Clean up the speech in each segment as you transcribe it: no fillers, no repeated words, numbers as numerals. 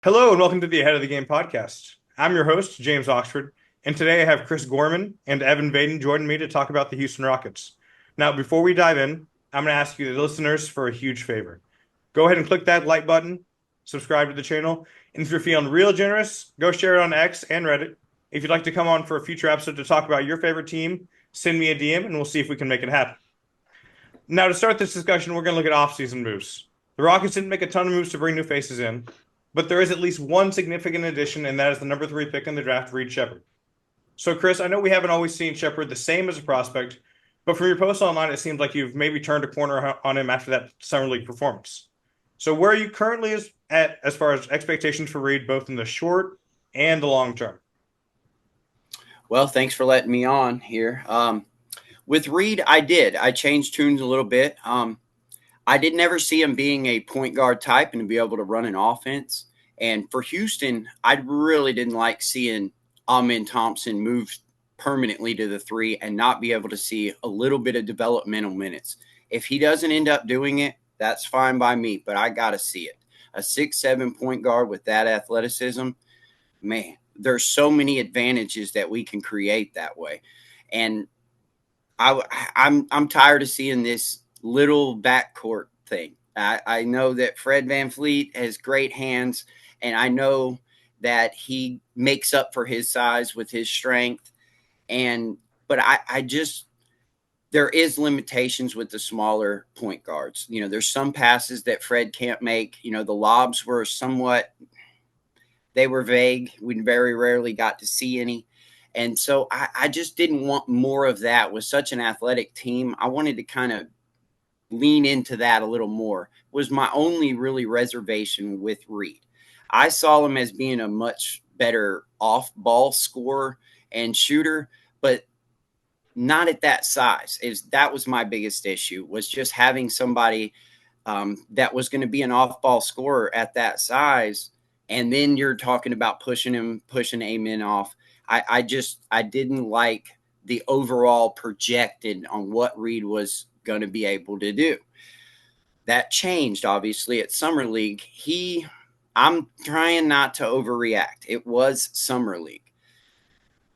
Hello and welcome to the Ahead of the Game podcast. I'm your host, James Oxford, and today I have Chris Gorman and Evan Vaden joining me to talk about the Houston Rockets. Now, before we dive in, I'm going to ask you, the listeners, for a huge favor. Go ahead and click that like button, subscribe to the channel, and if you're feeling real generous, go share it on X and Reddit. If you'd like to come on for a future episode to talk about your favorite team, send me a DM and we'll see if we can make it happen. Now, to start this discussion, we're going to look at offseason moves. The Rockets didn't make a ton of moves to bring new faces in, but there is at least one significant addition, and that is the number 3 pick in the draft, Reed Sheppard. So, Chris, I know we haven't always seen Sheppard the same as a prospect, but from your post online, it seems like you've maybe turned a corner on him after that summer league performance. So, where are you currently at as far as expectations for Reed, both in the short and the long term? Well, thanks for letting me on here. With Reed, I changed tunes a little bit. I did never see him being a point guard type and to be able to run an offense. And for Houston, I really didn't like seeing Amen Thompson move permanently to the 3 and not be able to see a little bit of developmental minutes. If he doesn't end up doing it, that's fine by me, but I got to see it. A 6'7" point guard with that athleticism, man, there's so many advantages that we can create that way. And I'm tired of seeing this little backcourt thing. I know that Fred VanVleet has great hands, and I know that he makes up for his size with his strength. But I just there is limitations with the smaller point guards. You know, there's some passes that Fred can't make. You know, the lobs were they were vague. We very rarely got to see any. And so I just didn't want more of that with such an athletic team. I wanted to kind of lean into that a little more. Was my only really reservation with Reed. I saw him as being a much better off-ball scorer and shooter, but not at that size. That was my biggest issue, was just having somebody that was going to be an off-ball scorer at that size, and then you're talking about pushing Amen off. I didn't like the overall projected on what Reed was going to be able to do. That changed, obviously, at Summer League. I'm trying not to overreact. It was Summer League.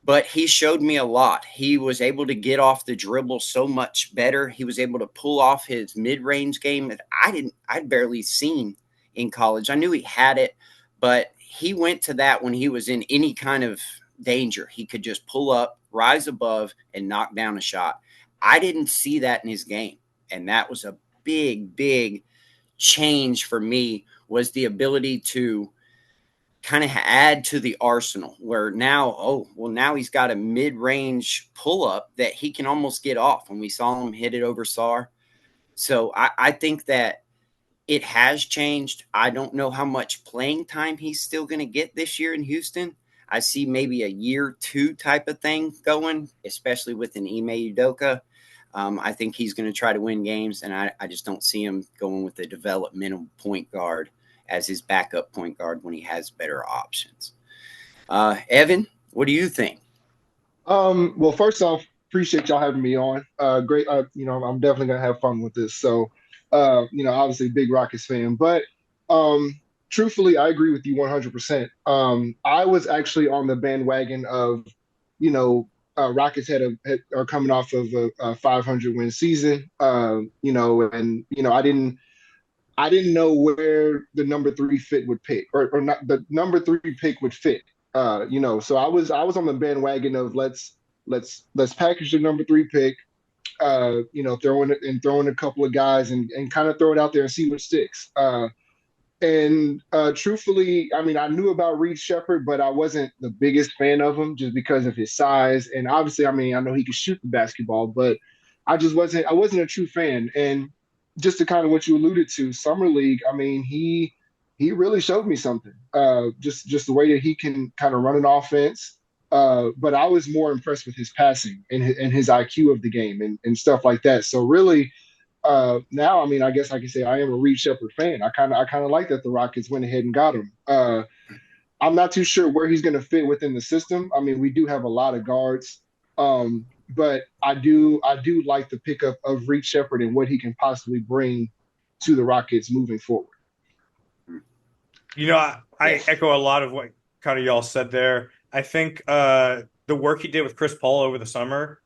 But he showed me a lot. He was able to get off the dribble so much better. He was able to pull off his mid-range game that I'd barely seen in college. I knew he had it, but he went to that when he was in any kind of danger. He could just pull up, rise above, and knock down a shot. I didn't see that in his game, and that was a big change for me, was the ability to kind of add to the arsenal, where now he's got a mid-range pull-up that he can almost get off, and we saw him hit it over Sar. So I think that it has changed. I don't know how much playing time he's still going to get this year in Houston. I see maybe a year 2 type of thing going, especially with an Ime Udoka. I think he's going to try to win games, and I just don't see him going with a developmental point guard as his backup point guard when he has better options. Evan, what do you think? Well, first off, appreciate y'all having me on. Great. I'm definitely gonna have fun with this. So, obviously, big Rockets fan, but truthfully, I agree with you 100%. I was actually on the bandwagon of, Rockets are coming off of a 500 win season. I didn't know where the number 3 fit would pick, or not the number 3 pick would fit. So I was on the bandwagon of let's package the number 3 pick, throw in a couple of guys and kind of throw it out there and see what sticks. And truthfully, I mean, I knew about Reed Sheppard, but I wasn't the biggest fan of him just because of his size. And obviously, I mean, I know he could shoot the basketball, but I wasn't a true fan. And just to kind of what you alluded to, Summer League, I mean, he really showed me something. Just the way that he can kind of run an offense. But I was more impressed with his passing and his IQ of the game and stuff like that. So really, now, I mean, I guess I can say I am a Reed Sheppard fan. I kind of like that the Rockets went ahead and got him. I'm not too sure where he's going to fit within the system. I mean, we do have a lot of guards, but I do like the pickup of Reed Sheppard and what he can possibly bring to the Rockets moving forward. I echo a lot of what kind of y'all said there. I think the work he did with Chris Paul over the summer,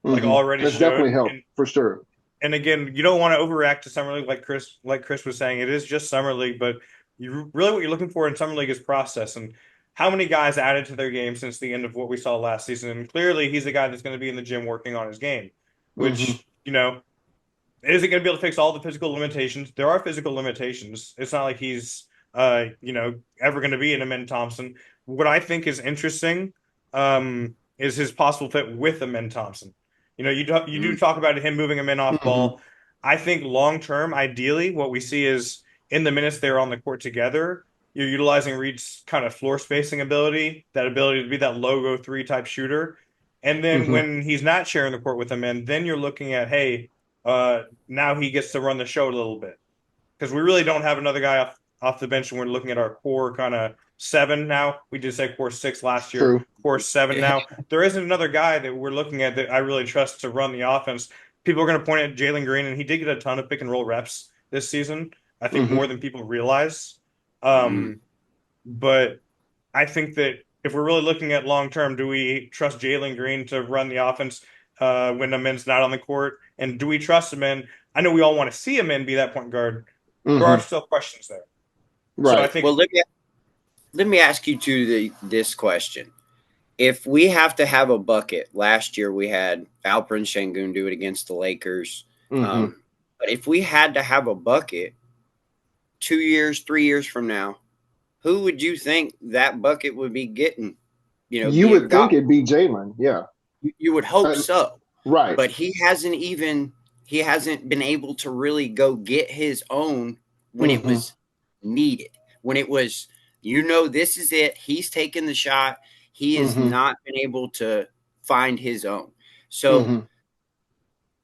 like already That's definitely showed. helped for sure. And again, you don't want to overreact to summer league like Chris was saying. It is just summer league, but you really what you're looking for in summer league is process and how many guys added to their game since the end of what we saw last season. And clearly, he's a guy that's going to be in the gym working on his game, Hmm. which isn't going to be able to fix all the physical limitations. There are physical limitations. It's not like he's ever going to be an Amen Thompson. What I think is interesting is his possible fit with Amen Thompson. You do talk about him moving him in off ball. I think long term, ideally, what we see is in the minutes they're on the court together, you're utilizing Reed's kind of floor spacing ability, that ability to be that logo three type shooter. And then Hmm. when he's not sharing the court with him, and then you're looking at, hey, now he gets to run the show a little bit because we really don't have another guy off the bench. And we're looking at our core kind of seven now. We did say core six last year, True. core seven now. There isn't another guy that we're looking at that I really trust to run the offense. People are going to point at Jalen Green, and he did get a ton of pick and roll reps this season. I think more than people realize. But I think that if we're really looking at long term, do we trust Jalen Green to run the offense when Amen's not on the court? And do we trust Amen? I know we all want to see Amen be that point guard. There are still questions there. Right. So I think. Well, let me ask you this question. If we have to have a bucket, last year we had Alperen Şengün do it against the Lakers. But if we had to have a bucket 2 years, 3 years from now, who would you think that bucket would be getting? You would think it'd be Jalen. Yeah. You would hope so. Right. But he hasn't been able to really go get his own when it was needed. When it was, this is it. He's taken the shot. He has not been able to find his own. So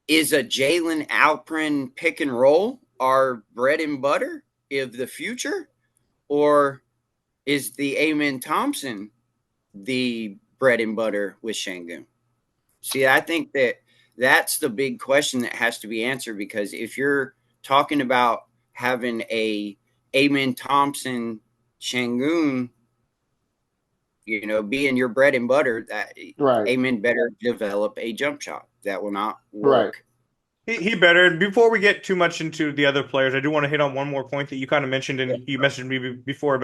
is a Jalen Alperen pick and roll our bread and butter of the future? Or is the Amen Thompson the bread and butter with Şengün? See, I think that's the big question that has to be answered, because if you're talking about having a Amen Thompson Şengün, being your bread and butter, that Amen better develop a jump shot. That will not work. Right. He better. Before we get too much into the other players, I do want to hit on one more point that you kind of mentioned, and you messaged me before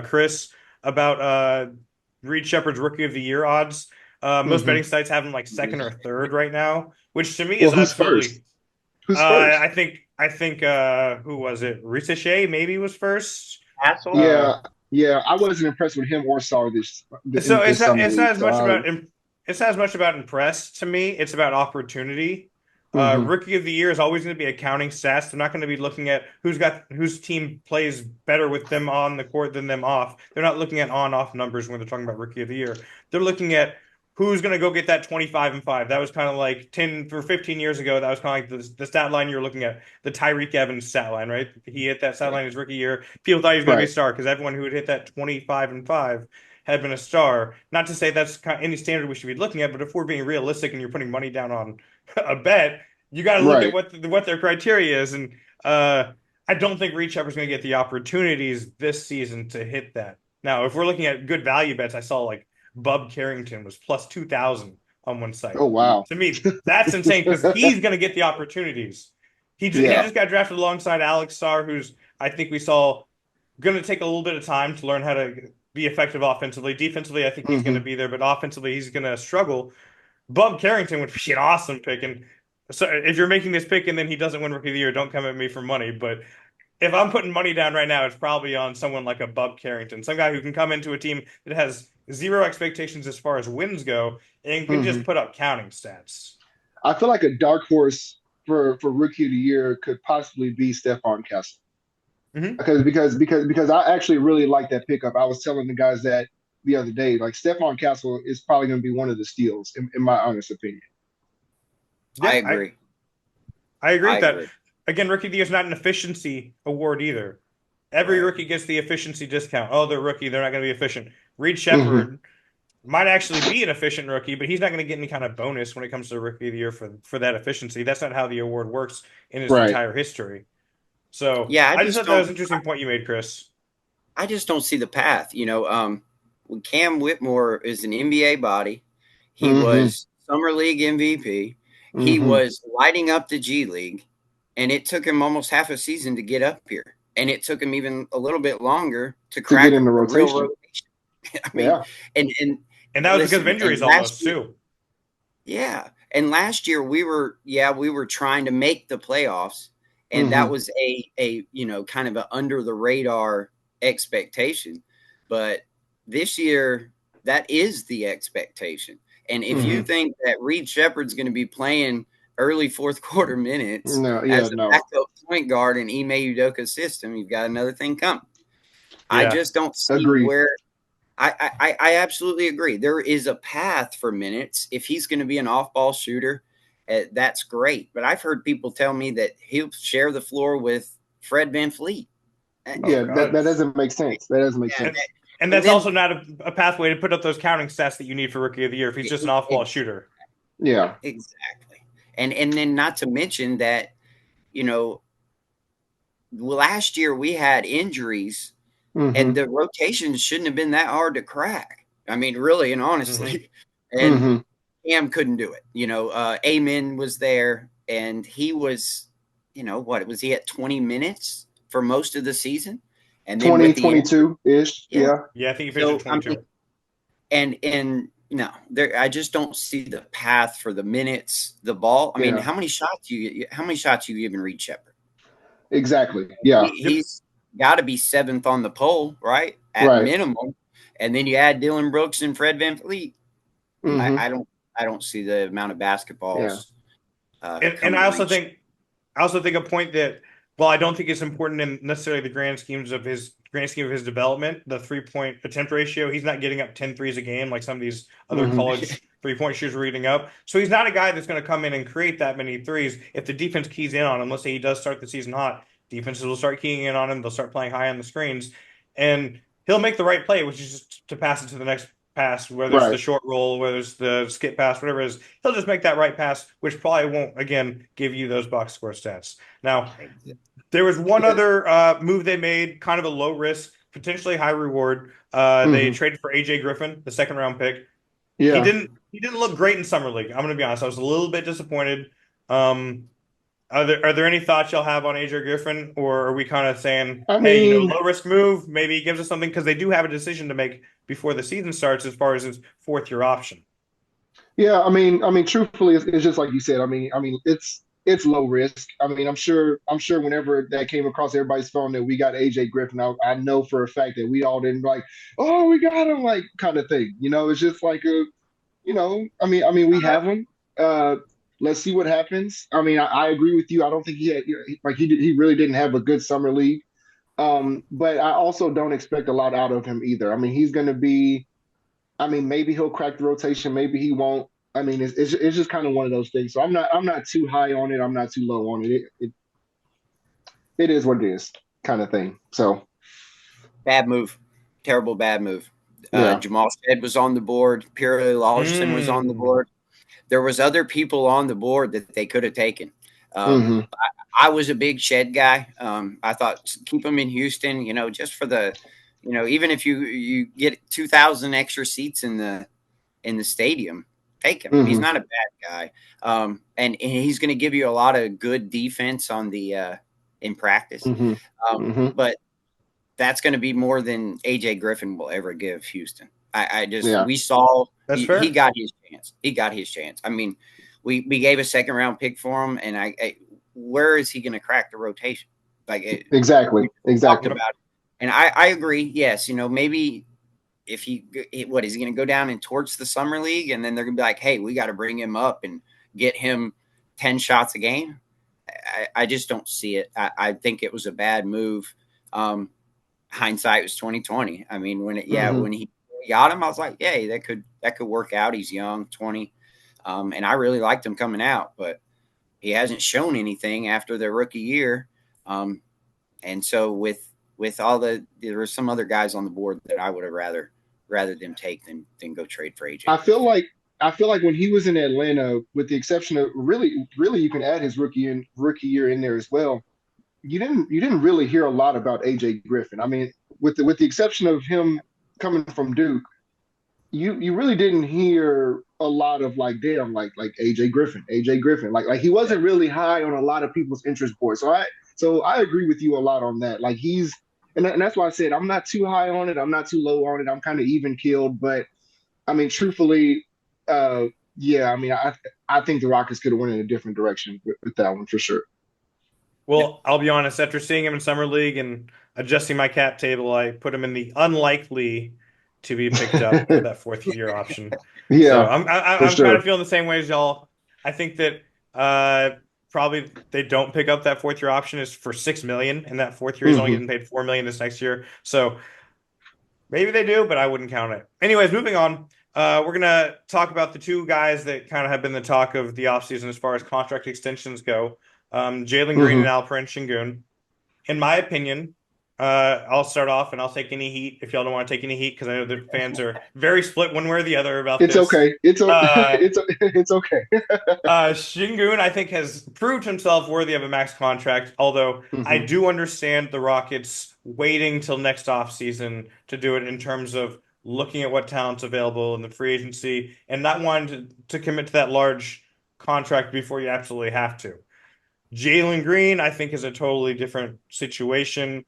Chris about Reed Sheppard's Rookie of the Year odds. Most betting sites have him like second or third right now, which to me is absolutely. First? Who's first? I think who was it? Ricochet maybe was first. Hassel? Yeah. I wasn't impressed with him or Sar this. So it's not as much about impressed to me. It's about opportunity. Rookie of the Year is always going to be accounting stats. They're not going to be looking at whose team plays better with them on the court than them off. They're not looking at on-off numbers when they're talking about Rookie of the Year. They're looking at who's going to go get that 25 and 5. That was kind of like 10 or 15 years ago. That was kind of like the stat line you were looking at, the Tyreek Evans stat line, right? He hit that stat line his rookie year. People thought he was going to be a star because everyone who would hit that 25 and 5 had been a star. Not to say that's kind of any standard we should be looking at, but if we're being realistic and you're putting money down on a bet, you got to look at what their criteria is. And I don't think Reed Sheppard's going to get the opportunities this season to hit that. Now, if we're looking at good value bets, I saw like Bub Carrington was plus 2,000 on one site. Oh, wow. To me, that's insane because he's going to get the opportunities. He just got drafted alongside Alex Sarr, who's, I think we saw, going to take a little bit of time to learn how to be effective offensively. Defensively, I think he's going to be there, but offensively, he's going to struggle. Bub Carrington would be an awesome pick. And so if you're making this pick and then he doesn't win Rookie of the Year, don't come at me for money. But if I'm putting money down right now, it's probably on someone like a Bub Carrington, some guy who can come into a team that has zero expectations as far as wins go and can just put up counting stats. I feel like a dark horse for Rookie of the Year could possibly be Stephon Castle. Because I actually really like that pickup. I was telling the guys that the other day, like Stephon Castle is probably going to be one of the steals, in my honest opinion. Yeah, I agree. I agree with that. Again, Rookie of the Year is not an efficiency award either. Every rookie gets the efficiency discount. Oh, they're rookie. They're not going to be efficient. Reed Sheppard might actually be an efficient rookie, but he's not going to get any kind of bonus when it comes to Rookie of the Year for that efficiency. That's not how the award works in its entire history. So yeah, I just thought that was an interesting point you made, Chris. I just don't see the path. When Cam Whitmore is an NBA body. He was Summer League MVP. He was lighting up the G League, and it took him almost half a season to get up here. And it took him even a little bit longer to crack get in the a real rotation. rotation. I mean, and that was because of injuries almost too. Yeah. And last year we were trying to make the playoffs, and that was a kind of an under the radar expectation. But this year, that is the expectation. And if you think that Reed Sheppard's going to be playing early fourth quarter minutes as a backup point guard in Ime Udoka's system, you've got another thing coming. Yeah. I just don't see where I absolutely agree. There is a path for minutes. If he's going to be an off-ball shooter, that's great. But I've heard people tell me that he'll share the floor with Fred VanVleet. That doesn't make sense. That doesn't make sense. And that's also not a pathway to put up those counting stats that you need for Rookie of the Year if he's just an off-ball shooter. Yeah. Exactly. And then not to mention that, last year we had injuries and the rotations shouldn't have been that hard to crack. I mean, really and honestly. And Cam couldn't do it. Amen was there, and he was, what was he at 20 minutes for most of the season? And then 22-ish. Yeah, I think he finished at 22. And no, I just don't see the path for the minutes, the ball. I mean, how many shots you giving Reed Sheppard? Exactly. Yeah. He's got to be 7th on the poll, right? At minimum. And then you add Dylan Brooks and Fred VanVleet. I don't see the amount of basketballs. And I also think a point that, well, I don't think it's important in necessarily the grand scheme of his development, the 3-point attempt ratio. He's not getting up 10 threes a game like some of these other college 3-point shooters are eating up. So he's not a guy that's going to come in and create that many threes. If the defense keys in on him, let's say he does start the season hot, defenses will start keying in on him. They'll start playing high on the screens, and he'll make the right play, which is just to pass it to the next pass, whether it's the short roll, whether it's the skip pass, whatever it is. He'll just make that right pass, which probably won't, again, give you those box score stats. Now, there was one other move they made, kind of a low risk, potentially high reward. They traded for AJ Griffin, the 2nd-round pick. Yeah. He didn't look great in summer league. I'm going to be honest. I was a little bit disappointed. Are there any thoughts y'all have on AJ Griffin, or are we kind of saying, low risk move, maybe he gives us something, because they do have a decision to make before the season starts as far as his 4th-year option? Yeah, I mean, truthfully, it's just like you said. I mean, it's low risk. I mean, I'm sure whenever that came across everybody's phone that we got AJ Griffin, I know for a fact that we all didn't like, oh, we got him, like, kind of thing. It's just like I mean, we have him. Let's see what happens. I mean, I agree with you. I don't think he had, he really didn't have a good summer league. But I also don't expect a lot out of him either. I mean, he's going to be, maybe he'll crack the rotation, maybe he won't. I mean, it's just kind of one of those things. So I'm not too high on it. I'm not too low on it. It is what it is, kind of thing. So bad move, terrible bad move. Jamal Stead was on the board. Pierre Larson was on the board. There was other people on the board that they could have taken. I was a big Shed guy. I thought keep him in Houston, just for the, even if you get 2,000 extra seats in the stadium, take him. He's not a bad guy. And he's going to give you a lot of good defense on the in practice. But that's going to be more than AJ Griffin will ever give Houston. We saw he got his chance. He got his chance. I mean, we gave a 2nd-round pick for him, and where is he going to crack the rotation? Exactly. About it. And I agree. Yes, maybe if is he going to go down and torch the summer league, and then they're going to be like, hey, we got to bring him up and get him 10 shots a game. I just don't see it. I think it was a bad move. Hindsight was 2020. I mean, when he got him, I was like, yeah, that could work out. He's young, 20. And I really liked him coming out, but he hasn't shown anything after their rookie year. And so with all there were some other guys on the board that I would have rather them take than go trade for AJ. I feel like when he was in Atlanta, with the exception of really you can add his rookie year in there as well. You didn't really hear a lot about AJ Griffin. I mean, with the exception of him coming from Duke, you really didn't hear a lot of like damn like AJ Griffin like he wasn't really high on a lot of people's interest board. So I agree with you a lot on that. Like and that's why I said I'm not too high on it. I'm not too low on it. I'm kind of even keeled. But I mean, truthfully, yeah, I mean, I think the Rockets could have went in a different direction with that one for sure. Well, I'll be honest, after seeing him in summer league and adjusting my cap table, I put him in the unlikely to be picked up for that fourth year option. So Yeah, for I'm kind sure. of feeling the same way as y'all. I think that probably they don't pick up that fourth year option is for $6 million, and that fourth year he's only Hmm. getting paid $4 million this next year. So maybe they do, but I wouldn't count it. Anyways, moving on. We're gonna talk about the two guys that kind of have been the talk of the offseason as far as contract extensions go. Jalen Green and Hmm. Alperen Şengün. In my opinion, I'll start off and I'll take any heat if y'all don't want to take any heat because I know the fans are very split one way or the other about It's this. okay. Uh, It's okay. Şengün, I think, has proved himself worthy of a max contract, although I Hmm. do understand the Rockets waiting till next offseason to do it in terms of looking at what talent's available in the free agency and not wanting to commit to that large contract before you absolutely have to. Jalen Green, I think, is a totally different situation.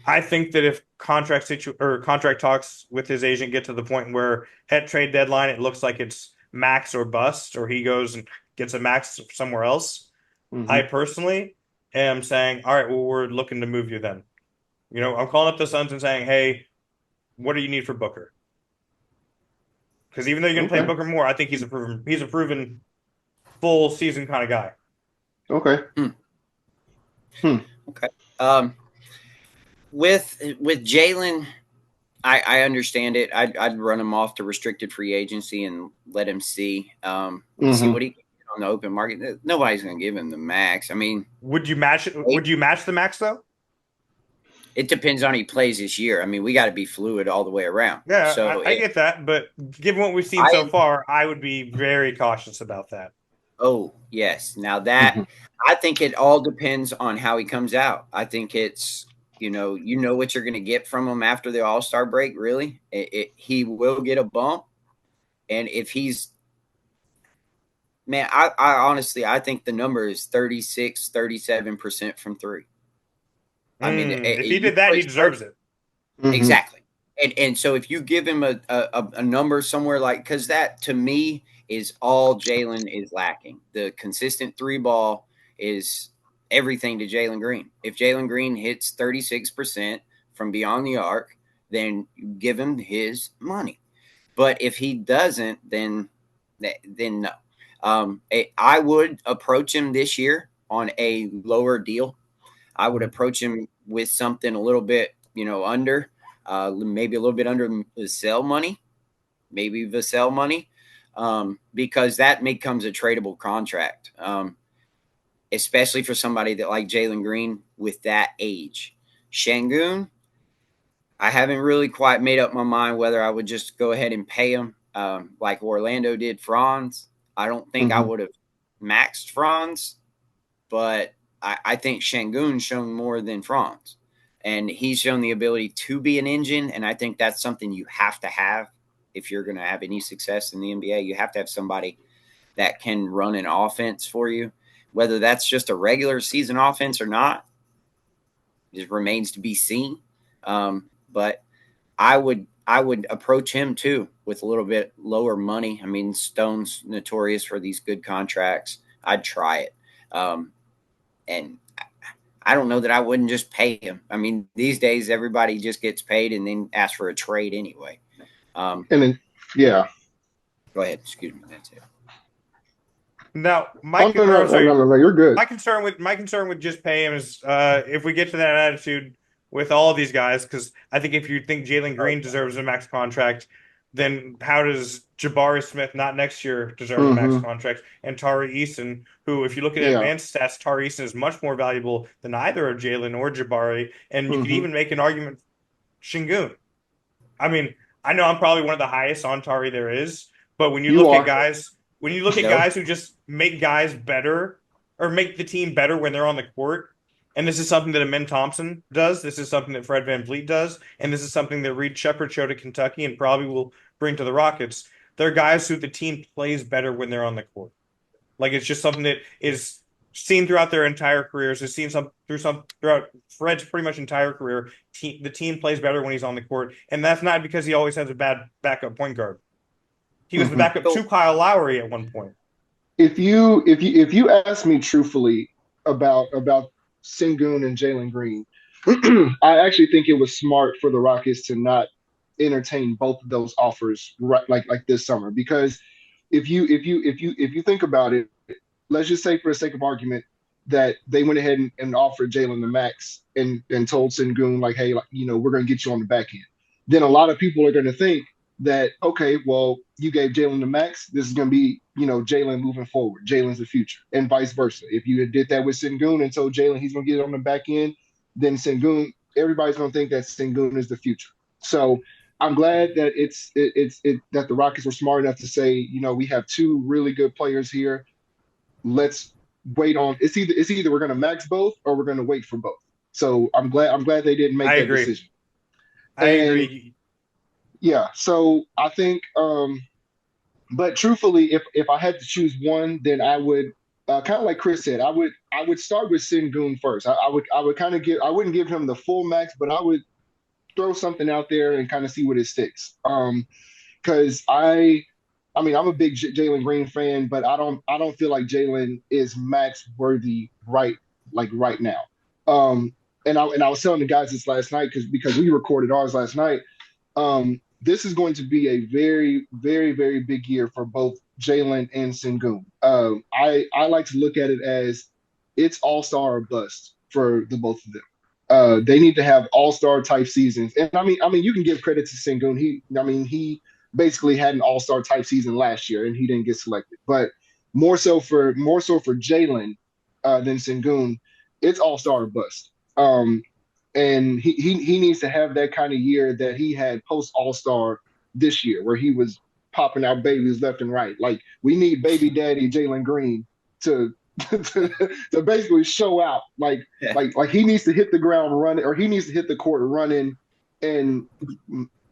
I think that if contract talks with his agent get to the point where at trade deadline it looks like it's max or bust, or he goes and gets a max somewhere else, I Hmm. personally am saying, all right, well, we're looking to move you then. I'm calling up the Suns and saying, hey, what do you need for Booker? Because even though you're going to pay Okay. Booker more, I think he's a proven full season kind of guy. Okay. Hmm. Hmm. Okay. With Jalen, I understand it. I'd run him off to restricted free agency and let him see Hmm. what he can get on the open market. Nobody's going to give him the max. I mean, Would you match it? Would you match the max though? it depends on how he plays this year. I mean, we got to be fluid all the way around. Yeah, So I get that, but given what we've seen so I far, I would be very cautious about that. oh yes, now Hmm. that I think it all depends on how he comes out. I think it's you know what you're going to get from him after the All Star break. Really, he will get a bump, and if he's man, I honestly I think the number is 36, 37% from three. I mean, If he you did that, he put deserves it. Hmm. exactly. And so if you give him a number somewhere like because that to me is all Jalen is lacking. The consistent three ball is everything to Jalen Green. If Jalen Green hits 36% from beyond the arc, then you give him his money. But if he doesn't, then no. I would approach him this year on a lower deal. I would approach him with something a little bit, under, maybe a little bit under the sell money, maybe Vassell money, because that becomes a tradable contract, especially for somebody that like Jalen Green with that age. Şengün, I haven't really quite made up my mind whether I would just go ahead and pay him like Orlando did Franz. I don't think I Hmm. would have maxed Franz, but I think Şengün's shown more than Franz. And he's shown the ability to be an engine. And I think that's something you have to have if you're going to have any success in the NBA. You have to have somebody that can run an offense for you. Whether that's just a regular season offense or not, it remains to be seen. But I would approach him too with a little bit lower money. I mean, Stone's notorious for these good contracts. I'd try it. And I don't know that I wouldn't just pay him. I mean, these days everybody just gets paid and then asks for a trade anyway. And then, yeah. Go ahead. Excuse me. That's it. Now, Oh no, no, no, no, no, no. You're good. my concern with just pay him is if we get to that attitude with all of these guys, because I think if you think Jalen Green deserves a max contract, then how does Jabari Smith not next year deserve a max Hmm. contract? And Tari Eason, who, if you look at Yeah. advanced stats, Tari Eason is much more valuable than either of Jalen or Jabari, and you could Hmm. even make an argument Şengün. I mean, I know I'm probably one of the highest on Tari there is, but You are. when you look at No. guys who just make guys better or make the team better when they're on the court, And this is something that Amin Thompson does. This is something that Fred VanVleet does. And this is something that Reed Sheppard showed at Kentucky and probably will bring to the Rockets. They're guys who the team plays better when they're on the court. Like it's just something that is seen throughout their entire careers. Is seen throughout Fred's pretty much entire career. The team plays better when he's on the court, and that's not because he always has a bad backup point guard. He was the backup to Kyle Lowry at one point. If you ask me truthfully about Sengun and Jalen Green, I actually think it was smart for the Rockets to not entertain both of those offers right like this summer, because if you think about it, let's just say for the sake of argument that they went ahead and offered Jalen the max and told Sengun like, hey, like, we're going to get you on the back end. Then a lot of people are going to think that, okay, well, you gave Jalen the max. This is going to be, Jalen moving forward. Jalen's the future, and vice versa. If you did that with Sengun and told Jalen he's going to get it on the back end, then Sengun, everybody's going to think that Sengun is the future. So I'm glad that that the Rockets were smart enough to say, we have two really good players here. Let's wait on. It's either we're going to max both or we're going to wait for both. So I'm glad they didn't make that decision. I agree. Yeah. So I think, but truthfully, if I had to choose one, then I would kind of like Chris said, I would start with Sengun first. I would kind of I wouldn't give him the full max, but I would throw something out there and kind of see what it sticks. Because I'm a big Jalen Green fan, but I don't feel like Jalen is max worthy right now. And I was telling the guys this last night because we recorded ours last night. This is going to be a very, very, very big year for both Jalen and Sengun. I like to look at it as it's all-star or bust for the both of them. They need to have all-star type seasons. And I mean, you can give credit to Sengun. He basically had an all-star type season last year and he didn't get selected. But more so for Jalen than Sengun, it's all-star or bust. And he needs to have that kind of year that he had post All-Star this year, where he was popping out babies left and right. Like we need baby daddy Jalen Green to basically show out. Like he needs to hit the ground running, or he needs to hit the court running. And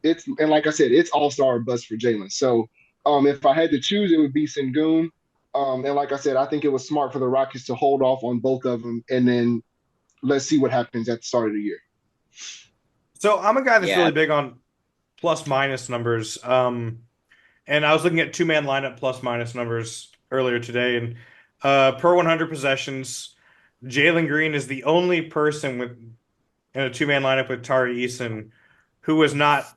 like I said, it's All-Star or bust for Jalen. So if I had to choose, it would be Sengun. And like I said, I think it was smart for the Rockets to hold off on both of them, and then let's see what happens at the start of the year. So I'm a guy that's really big on plus-minus numbers. And I was looking at two-man lineup plus-minus numbers earlier today. And per 100 possessions, Jalen Green is the only person in a two-man lineup with Tari Eason who was not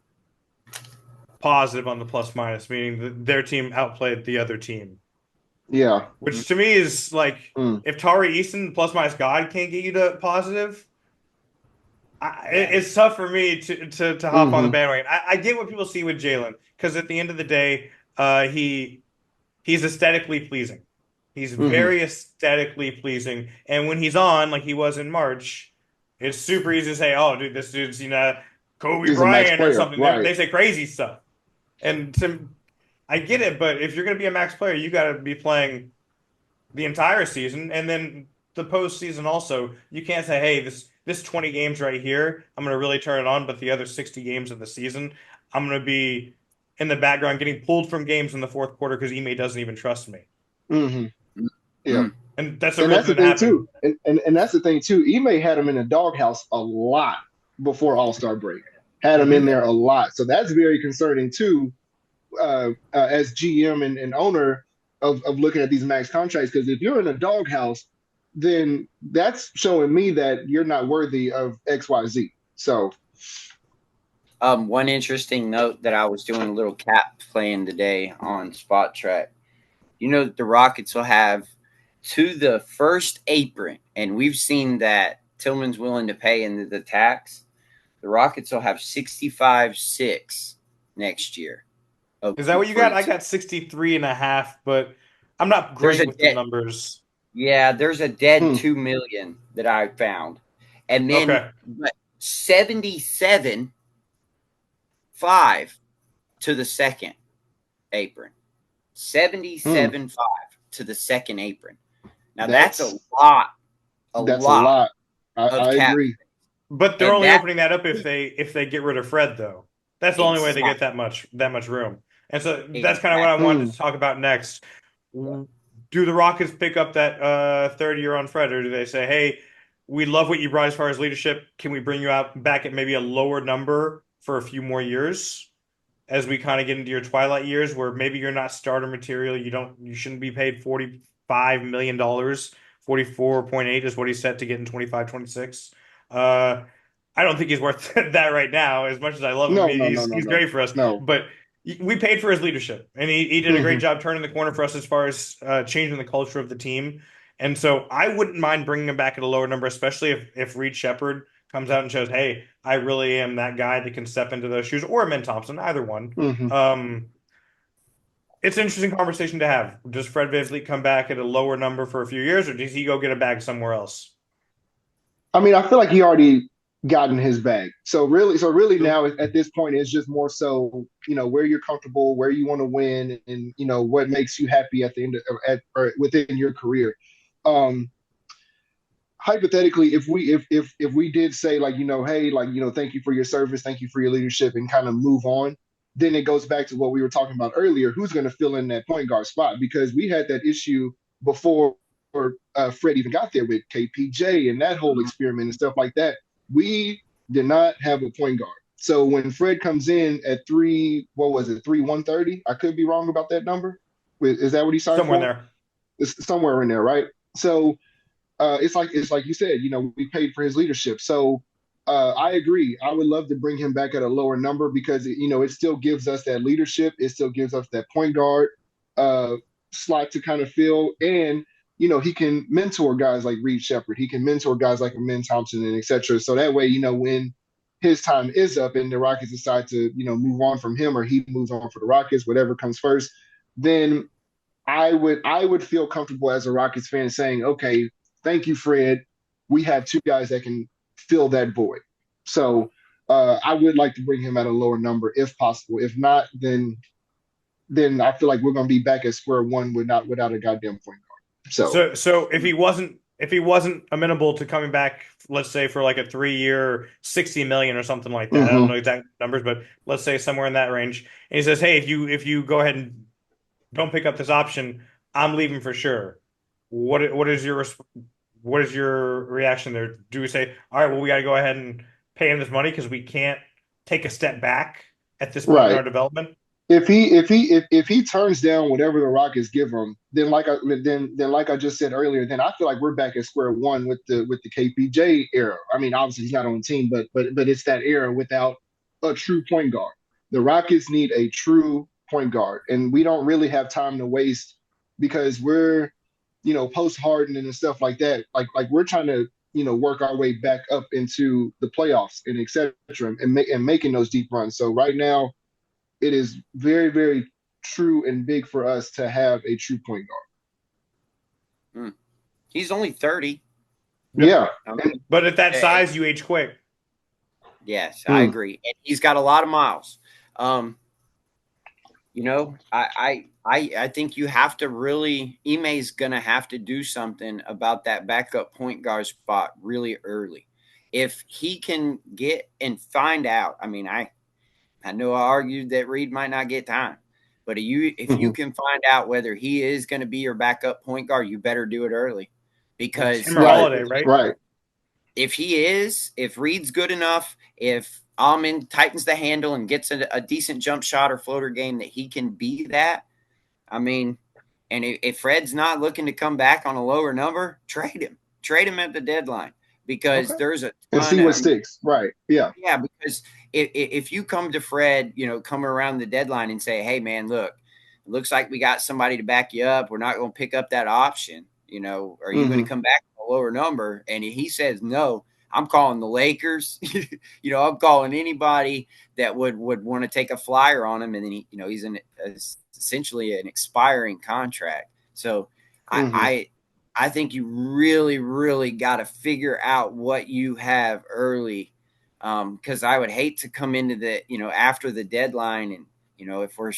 positive on the plus-minus, meaning that their team outplayed the other team. Yeah. Which to me is like, if Tari Eason, plus-minus God, can't get you to positive, it's tough for me to hop on the bandwagon. I get what people see with Jalen, because at the end of the day, he's aesthetically pleasing. He's very aesthetically pleasing. And when he's on, like he was in March, it's super easy to say, oh, dude, this dude's, Kobe Bryant or something. Right. They say crazy stuff. And I get it, but if you're going to be a max player, you got to be playing the entire season, and then the postseason also. You can't say, hey, this 20 games right here, I'm going to really turn it on, but the other 60 games of the season, I'm going to be in the background getting pulled from games in the fourth quarter because Ime doesn't even trust me. Yeah. And that's the thing too. And that's the thing too. Ime had him in the doghouse a lot before All-Star break. Had him in there a lot. So that's very concerning too. As GM and owner of looking at these max contracts, because if you're in a doghouse, then that's showing me that you're not worthy of XYZ. So one interesting note that I was doing a little cap playing today on Spot Track. The Rockets will have to the first apron, and we've seen that Tillman's willing to pay into the tax. The Rockets will have 65.6 next year. Is that what you got? I got 63.5, but I'm not great with the numbers. Yeah, there's a dead $2 million that I found. And then 77.5 to the second apron. 77.5 to the second apron. Now that's a lot. That's a lot. of I cap. agree. But they're And only that opening that up if they get rid of Fred, though. That's the only way they get exactly, that much room. And so that's kind of what I exactly. wanted to talk about next. Do the Rockets pick up that third year on Fred, or do they say, "Hey, we love what you brought as far as leadership. Can we bring you out back at maybe a lower number for a few more years?" As we kind of get into your twilight years where maybe you're not starter material, you shouldn't be paid $45 million. 44.8 is what he's set to get in 25, 26. I don't think he's worth that right now. As much as I love him, No, no, no, no, he's no, great for us. no. But we paid for his leadership, and he did a great Hmm. job turning the corner for us as far as changing the culture of the team. And so I wouldn't mind bringing him back at a lower number, especially if Reed Sheppard comes out and shows, "Hey, I really am that guy that can step into those shoes," or Amen Thompson, either one. Hmm. Um, it's an interesting conversation to have. Does Fred VanVleet come back at a lower number for a few years, or does he go get a bag somewhere else? I mean, I feel like he already gotten his bag. So really now at this point, it's just more so, where you're comfortable, where you want to win, and what makes you happy at the end of, or within your career. Um, Hypothetically, if we did say, like, hey, like, thank you for your service, thank you for your leadership, and kind of move on, then it goes back to what we were talking about earlier. Who's going to fill in that point guard spot? Because we had that issue before Fred even got there with KPJ and that whole experiment and stuff like that. We did not have a point guard. So when Fred comes in at what was it, 130? I could be wrong about that number. Is that what he signed Somewhere in for? there. It's somewhere in there, right? So it's like you said, we paid for his leadership. So I agree. I would love to bring him back at a lower number because it still gives us that leadership. It still gives us that point guard uh, slot to kind of fill, and he can mentor guys like Reed Sheppard. He can mentor guys like Amen Thompson and etc. So that way, when his time is up and the Rockets decide to move on from him or he moves on for the Rockets, whatever comes first, then I would feel comfortable as a Rockets fan saying, okay, thank you, Fred. We have two guys that can fill that void. So I would like to bring him at a lower number if possible. If not, then I feel like we're going to be back at square one without a goddamn point guard. So So if he wasn't amenable to coming back, let's say for like a 3 year, 60 million or something like that. I don't mhm. know exact numbers, but let's say somewhere in that range. And he says, "Hey, if you go ahead and don't pick up this option, I'm leaving for sure." What is your reaction there? Do we say, "All right, well, we got to go ahead and pay him this money because we can't take a step back at this point in Right. our development"? If he turns down whatever the Rockets give him, then like I just said earlier, then I feel like we're back at square one with the KPJ era. I mean, obviously he's not on the team, but it's that era without a true point guard. The Rockets need a true point guard, and we don't really have time to waste because we're post Harden and stuff like that. Like we're trying to work our way back up into the playoffs and etc. And making those deep runs. So right now it is very, very true and big for us to have a true point guard. He's only 30. Yeah. But at that And, size, you age quick. yes, I agree. And he's got a lot of miles. I think you have to really Ime's gonna have to do something about that backup point guard spot really early. If he can get and find out, I mean, I know I argued that Reed might not get time, but if you can find out whether he is going to be your backup point guard, you better do it early because Him or Holiday, right? Right. if Reed's good enough, if Almond tightens the handle and gets a decent jump shot or floater game that he can be that, I mean, and if Fred's not looking to come back on a lower number, trade him at the deadline because Okay. there's a And ton see what of, sticks. Right. Yeah. yeah, because if you come to Fred, come around the deadline and say, hey, man, look, it looks like we got somebody to back you up. We're not going to pick up that option. Are you going to come back on a lower number? And he says, no, I'm calling the Lakers. I'm calling anybody that would want to take a flyer on him. And then he's essentially an expiring contract. So I think you really, really got to figure out what you have early. Because I would hate to come into the, after the deadline and, if we're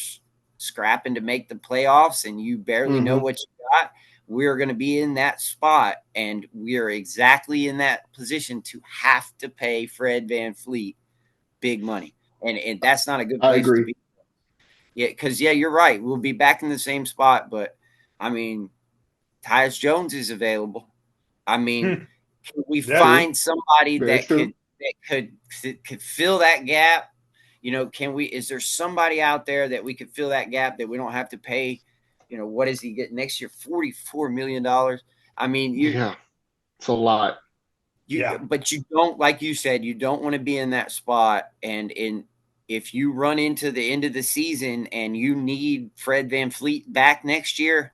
scrapping to make the playoffs and you barely know what you got, we're going to be in that spot, and we are exactly in that position to have to pay Fred VanVleet big money. And that's not a good I place to agree. be. Yeah, because, you're right. We'll be back in the same spot. But, I mean, Tyus Jones is available. I mean, can we find somebody Very that true. could fill that gap? Is there somebody out there that we could fill that gap that we don't have to pay? What does he get next year? $44 million. I mean, it's a lot. But you don't, like you said, you don't want to be in that spot. And if you run into the end of the season and you need Fred VanVleet back next year,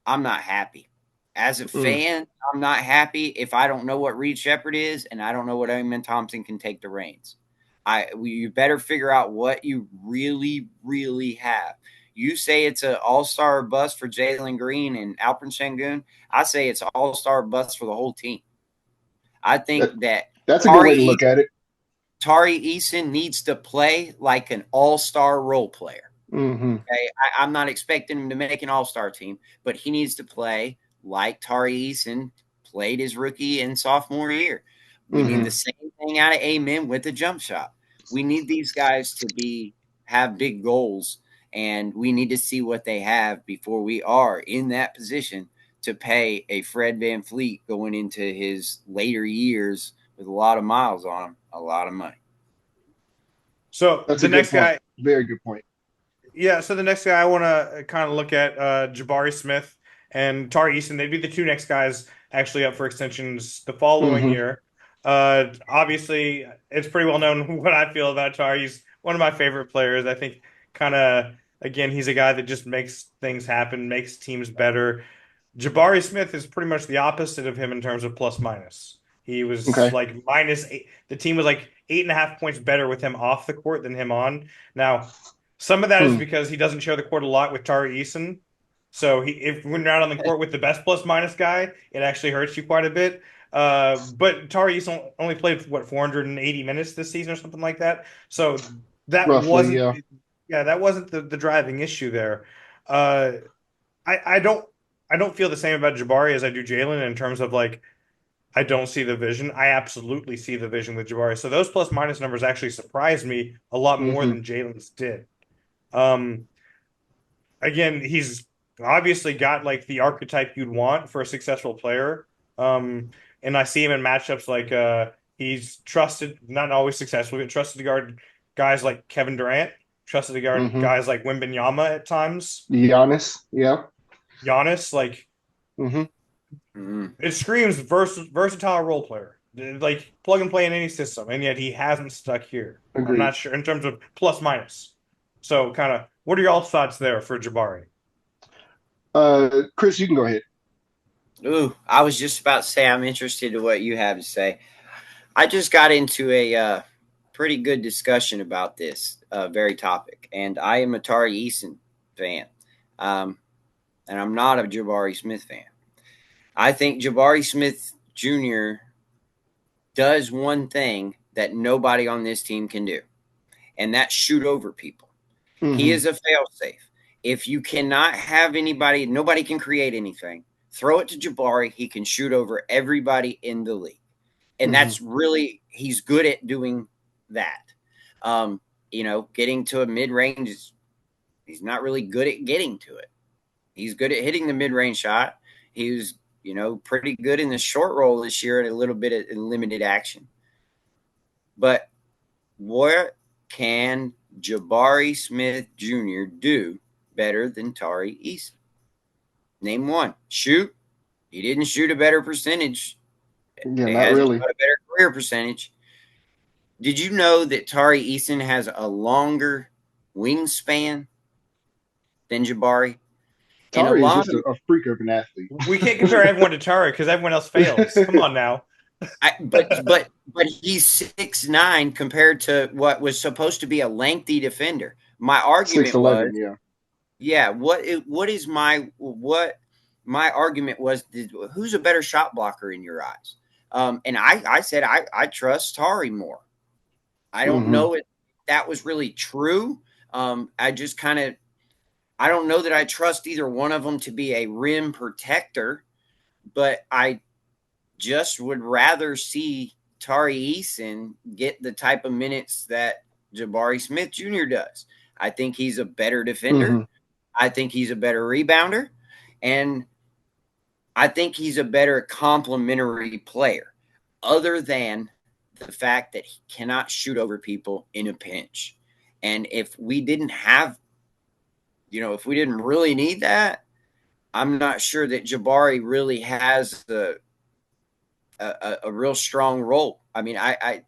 I'm not happy. As a fan, I'm not happy if I don't know what Reed Sheppard is and I don't know what Amen Thompson can take the reins. You better figure out what you really, really have. You say it's an all-star bust for Jalen Green and Alperen Sengun. I say it's an all-star bust for the whole team. I think that's a good way to look at it. Tari Eason needs to play like an all-star role player. Mm-hmm. Okay? I'm not expecting him to make an all-star team, but he needs to play like Tari Eason played his rookie and sophomore year. We need the same thing out of Amen with the jump shot. We need these guys to have big goals, and we need to see what they have before we are in that position to pay a Fred VanVleet going into his later years with a lot of miles on him, a lot of money. So that's the next guy, very good point. Yeah, so the next guy I want to kind of look at Jabari Smith and Tari Eason. They'd be the two next guys actually up for extensions the following year. Obviously, it's pretty well known what I feel about Tari. He's one of my favorite players. I think again, he's a guy that just makes things happen, makes teams better. Jabari Smith is pretty much the opposite of him in terms of plus minus. He was like -8. The team was like 8.5 points better with him off the court than him on. Now, some of that is because he doesn't share the court a lot with Tari Eason. So when you're out on the court with the best plus minus guy, it actually hurts you quite a bit. But Tari Eason only played 480 minutes this season or something like that. So that wasn't that wasn't the driving issue there. I don't feel the same about Jabari as I do Jalen in terms of like I don't see the vision. I absolutely see the vision with Jabari. So those plus minus numbers actually surprised me a lot more than Jalen's did. Again, he's obviously got like the archetype you'd want for a successful player. And I see him in matchups like he's trusted, not always successful, but trusted to guard guys like Kevin Durant, trusted to guard guys like Wembanyama at times. Giannis, like it screams versatile role player, like plug and play in any system, and yet he hasn't stuck here. Agreed. I'm not sure in terms of plus minus. So, kind of, what are your thoughts there for Jabari? Chris, you can go ahead. Ooh, I was just about to say I'm interested in what you have to say. I just got into a pretty good discussion about this very topic, and I am a Tari Eason fan, and I'm not a Jabari Smith fan. I think Jabari Smith Jr. does one thing that nobody on this team can do, and that's shoot over people. He is a failsafe. If you cannot have anybody, nobody can create anything, throw it to Jabari. He can shoot over everybody in the league. And that's really, he's good at doing that. Getting to a mid-range, he's not really good at getting to it. He's good at hitting the mid-range shot. He was, pretty good in the short roll this year and a little bit of limited action. But what can Jabari Smith Jr. do better than Tari Eason? Name one. Shoot. He didn't shoot a better percentage. Yeah, not really. A better career percentage. Did you know that Tari Eason has a longer wingspan than Jabari? Tari is just a freak of an athlete. We can't compare everyone to Tari because everyone else fails. Come on now. But he's 6'9" compared to what was supposed to be a lengthy defender. My argument 6'11", my argument was, who's a better shot blocker in your eyes? And I said I trust Tari more. I don't know if that was really true. I just kind of I don't know that I trust either one of them to be a rim protector, but I just would rather see Tari Eason get the type of minutes that Jabari Smith Jr. does. I think he's a better defender. Mm-hmm. I think he's a better rebounder. And I think he's a better complementary player, other than the fact that he cannot shoot over people in a pinch. And if we didn't have, if we didn't really need that, I'm not sure that Jabari really has a real strong role. I mean,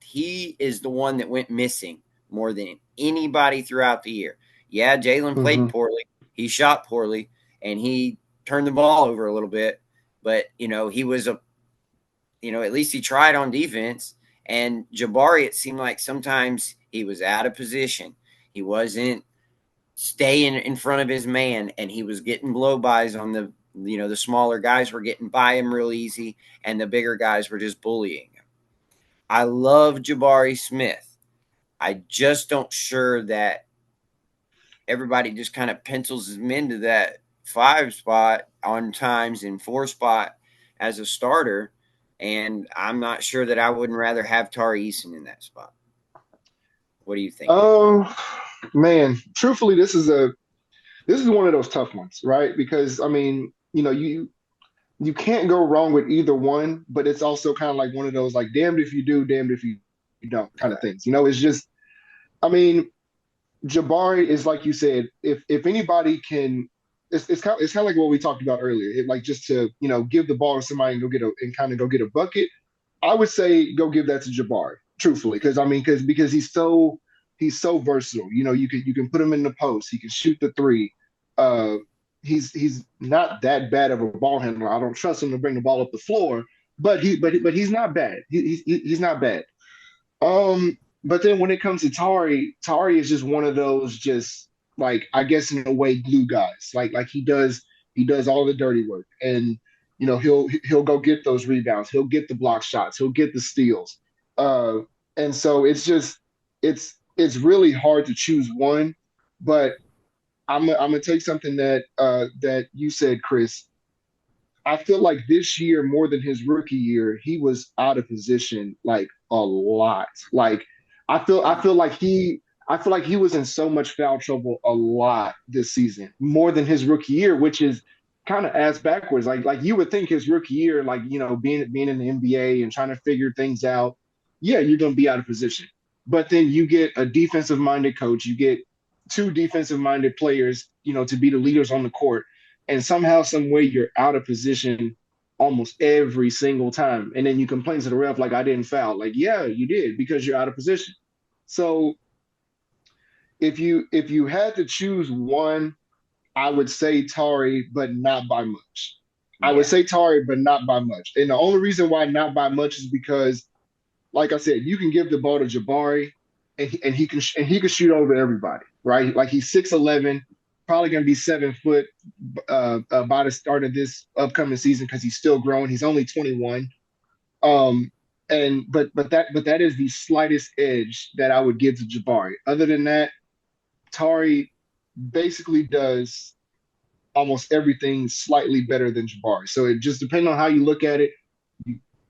he is the one that went missing more than anybody throughout the year. Yeah, Jalen played poorly. He shot poorly, and he turned the ball over a little bit. But, he was at least he tried on defense. And Jabari, it seemed like sometimes he was out of position. He wasn't staying in front of his man, and he was getting blow-bys on the smaller guys were getting by him real easy, and the bigger guys were just bullying him. I love Jabari Smith. I just don't sure that everybody just kind of pencils him into that 5 spot on times and 4 spot as a starter. And I'm not sure that I wouldn't rather have Tari Eason in that spot. What do you think? Man, truthfully, this is one of those tough ones, right? Because I mean, you can't go wrong with either one, but it's also kind of like one of those like damned if you do, damned if you don't kind of things. It's just, I mean, Jabari is like you said, if anybody can, it's kind of like what we talked about earlier. Like just to give the ball to somebody and go get a bucket. I would say go give that to Jabari, truthfully, because he's so versatile. You can put him in the post. He can shoot the three. He's not that bad of a ball handler. I don't trust him to bring the ball up the floor, but he's not bad. He's not bad. But then when it comes to Tari is just one of those just like, I guess in a way, glue guys. Like he does all the dirty work, and he'll go get those rebounds. He'll get the block shots. He'll get the steals. And so it's really hard to choose one, but I'm gonna take something that you said, Chris. I feel like this year more than his rookie year, he was out of position like a lot. Like I feel like he was in so much foul trouble a lot this season, more than his rookie year, which is kind of ass backwards. Like you would think his rookie year, like being in the NBA and trying to figure things out, yeah, you're gonna be out of position. But then you get a defensive minded coach, you get 2 defensive minded players, to be the leaders on the court, and somehow, some way, you're out of position almost every single time. And then you complain to the ref like, I didn't foul. Like, yeah, you did, because you're out of position. So if you had to choose one, I would say Tari, but not by much. Yeah. I would say Tari, but not by much. And the only reason why not by much is because, like I said, you can give the ball to Jabari, and he can shoot over everybody, right? Like he's 6'11", probably going to be 7 foot by the start of this upcoming season because he's still growing. He's only 21. But that is the slightest edge that I would give to Jabari. Other than that, Tari basically does almost everything slightly better than Jabari. So it just depends on how you look at it.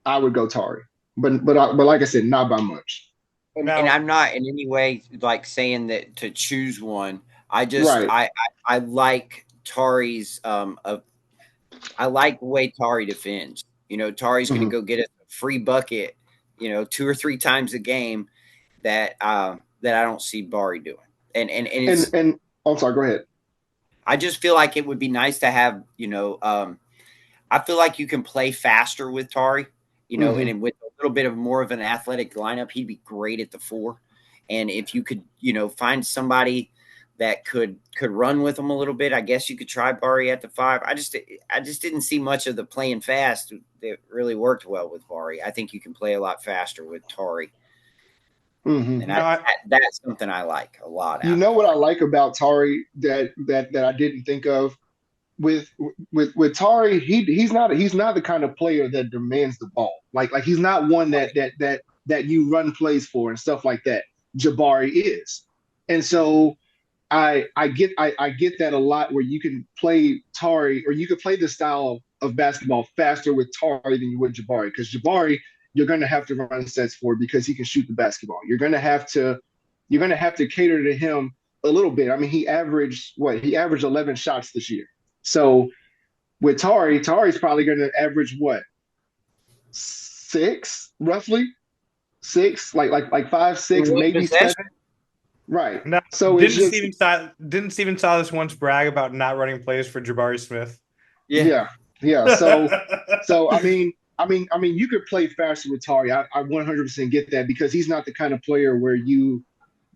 I would go Tari, but like I said, not by much. And I'm not in any way like saying that to choose one. I just I like Tari's I like the way Tari defends. Tari's going to go get a free bucket, 2 or 3 times a game that I don't see Bari doing. And I'm sorry, go ahead. I just feel like it would be nice to have, I feel like you can play faster with Tari, and with a little bit of more of an athletic lineup, he'd be great at the 4. And if you could, find somebody that could run with him a little bit, I guess you could try Bari at the 5. I just didn't see much of the playing fast that really worked well with Bari. I think you can play a lot faster with Tari. And that's something I like a lot. What I like about Tari that I didn't think of with Tari, he's not the kind of player that demands the ball. Like he's not one that you run plays for and stuff like that. Jabari is, and so I get that a lot where you can play Tari or you could play the style of basketball faster with Tari than you would Jabari because Jabari you're going to have to run sets for because he can shoot the basketball. You're going to have to cater to him a little bit. I mean, he averaged 11 shots this year. So with Tari's probably going to average what six roughly six like five six maybe seven. Right. Now, So it's just didn't Steven Silas once brag about not running plays for Jabari Smith? yeah, yeah. So you could play faster with Tari. I 100% get that because he's not the kind of player where you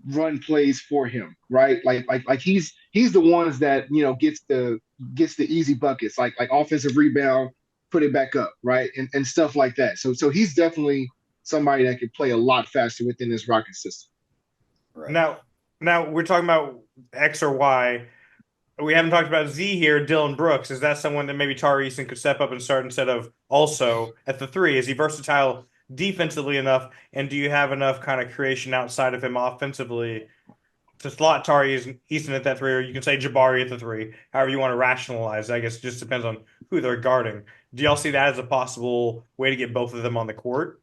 run plays for him, right? Like he's the ones that gets the easy buckets, like offensive rebound, put it back up, right, and stuff like that. So he's definitely somebody that could play a lot faster within this Rocket system. Right. Now we're talking about X or Y. We haven't talked about Z here. Dylan Brooks, is that someone that maybe Tari Eason could step up and start instead of also at the three? Is he versatile defensively enough, and do you have enough kind of creation outside of him offensively to slot Tari Eason at that three, or you can say Jabari at the three, however you want to rationalize? I guess it just depends on who they're guarding. Do y'all see that as a possible way to get both of them on the court?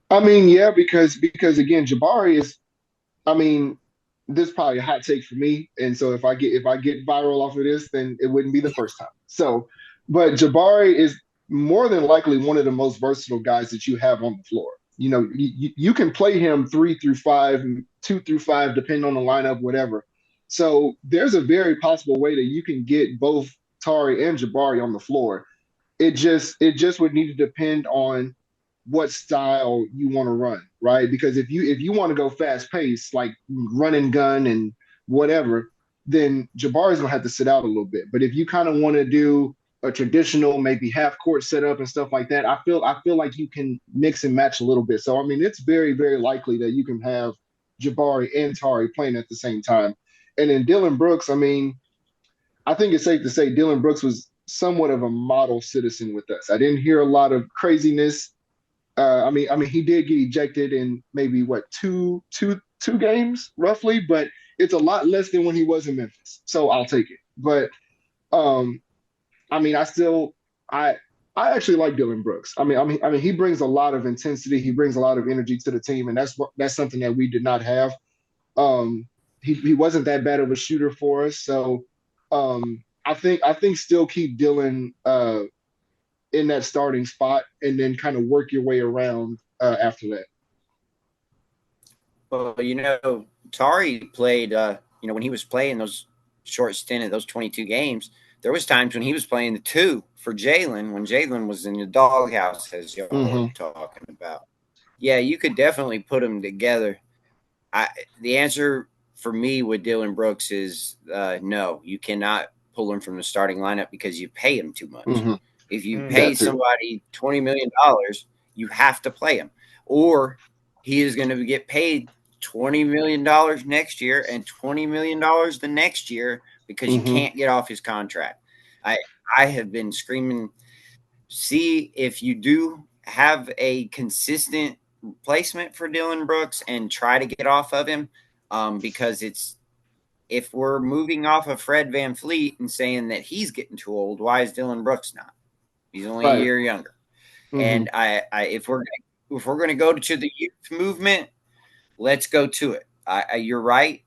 I mean, yeah, because again, Jabari is. I mean, this is probably a hot take for me, and so if I get viral off of this, then it wouldn't be the first time. So, but Jabari is more than likely one of the most versatile guys that you have on the floor. You can play him 3 through 5, 2 through 5, depending on the lineup, whatever. So there's a very possible way that you can get both Tari and Jabari on the floor. It just would need to depend on what style you want to run, right? Because if you want to go fast paced, like run and gun and whatever, then Jabari's gonna have to sit out a little bit. But if you kind of want to do a traditional, maybe half court setup and stuff like that, I feel like you can mix and match a little bit. So I mean, it's very, very likely that you can have Jabari and Tari playing at the same time. And then Dylan Brooks, I mean, I think it's safe to say Dylan Brooks was somewhat of a model citizen with us. I didn't hear a lot of craziness. I mean, he did get ejected in maybe two games roughly, but it's a lot less than when he was in Memphis. So I'll take it. But I mean, I actually like Dylan Brooks. I mean, he brings a lot of intensity. He brings a lot of energy to the team, and that's something that we did not have. He wasn't that bad of a shooter for us, so I think still keep Dylan in that starting spot and then kind of work your way around after that. Well, Tari played, when he was playing those short stint of those 22 games, there was times when he was playing the two for Jalen when Jalen was in the doghouse, as y'all were talking about. Yeah, you could definitely put them together. The answer for me with Dylan Brooks is no. You cannot pull him from the starting lineup because you pay him too much. If you pay somebody $20 million, you have to play him, or he is going to get paid $20 million next year and $20 million the next year because you can't get off his contract. I have been screaming, see if you do have a consistent replacement for Dylan Brooks and try to get off of him because if we're moving off of Fred VanVleet and saying that he's getting too old, why is Dylan Brooks not? He's only a year younger. And if we're going to go to the youth movement, let's go to it. You're right.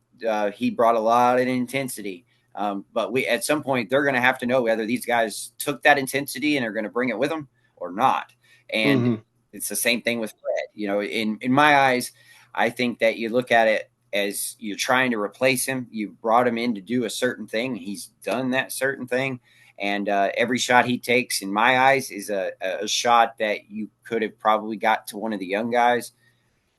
He brought a lot of intensity. But at some point, they're going to have to know whether these guys took that intensity and are going to bring it with them or not. And it's the same thing with Fred. In my eyes, I think that you look at it as you're trying to replace him. You brought him in to do a certain thing. He's done that certain thing. And every shot he takes, in my eyes, is a shot that you could have probably got to one of the young guys.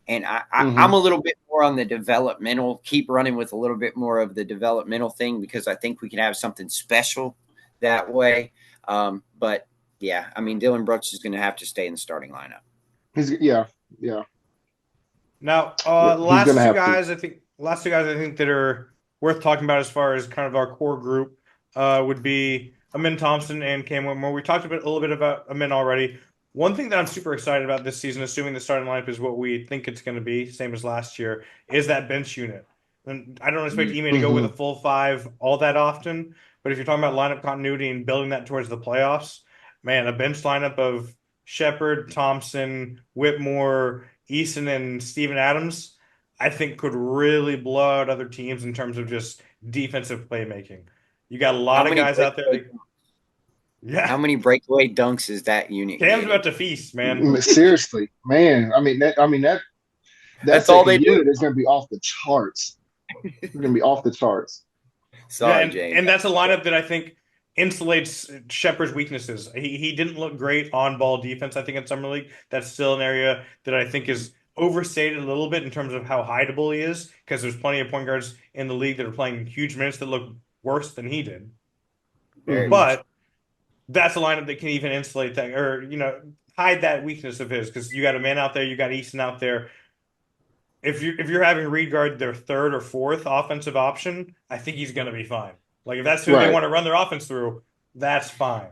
And I'm a little bit more on the developmental, keep running with a little bit more of the developmental thing because I think we can have something special that way. But, yeah, I mean, Dylan Brooks is going to have to stay in the starting lineup. Yeah. Now, last two guys I think that are worth talking about as far as kind of our core group would be Amin Thompson and Cam Whitmore. We talked a little bit about Amin already. One thing that I'm super excited about this season, assuming the starting lineup is what we think it's going to be, same as last year, is that bench unit. And I don't expect Ime to go with a full five all that often. But if you're talking about lineup continuity and building that towards the playoffs, man, a bench lineup of Sheppard, Thompson, Whitmore, Eason, and Steven Adams, I think could really blow out other teams in terms of just defensive playmaking. You got a lot of guys out there. How many breakaway dunks is that unit? Cam's about to feast, man. Seriously, man. That's all they do. It's going to be off the charts. It's going to be off the charts. Sorry, James. And that's a lineup that I think insulates Sheppard's weaknesses. He didn't look great on ball defense, I think, in Summer League. That's still an area that I think is overstated a little bit in terms of how hideable he is, because there's plenty of point guards in the league that are playing huge minutes that look worse than he did. But that's a lineup that can even insulate that, or hide that weakness of his, because you got a man out there, you got Eason out there. If you're having Reed guard their third or fourth offensive option, I think he's going to be fine. Like, if that's who they want to run their offense through, that's fine.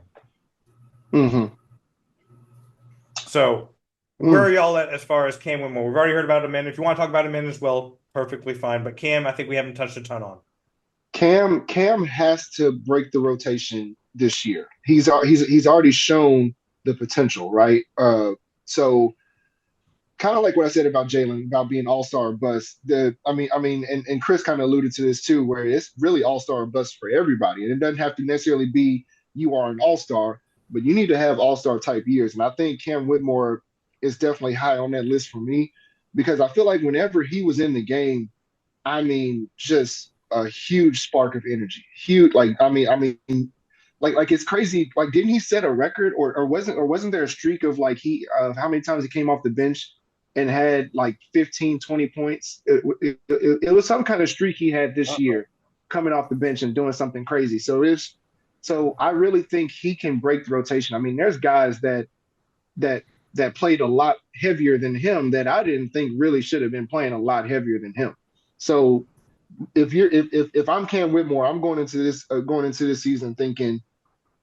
So, where are y'all at as far as Cam Whitmore? We've already heard about him, and if you want to talk about him as well, perfectly fine. But Cam, I think we haven't touched a ton on. Cam has to break the rotation this year. He's already shown the potential, right? So kind of like what I said about Jalen, about being all-star or bust. And Chris kind of alluded to this too, where it's really all-star or bust for everybody. And it doesn't have to necessarily be you are an all-star, but you need to have all-star type years. And I think Cam Whitmore is definitely high on that list for me, because I feel like whenever he was in the game, just a huge spark of energy. Huge, like it's crazy. Like, didn't he set a record, or wasn't there a streak of how many times he came off the bench and had like 15, 20 points? It was some kind of streak he had this year, coming off the bench and doing something crazy. So I really think he can break the rotation. There's guys that played a lot heavier than him that I didn't think really should have been playing a lot heavier than him. So if I'm Cam Whitmore, I'm going into this season thinking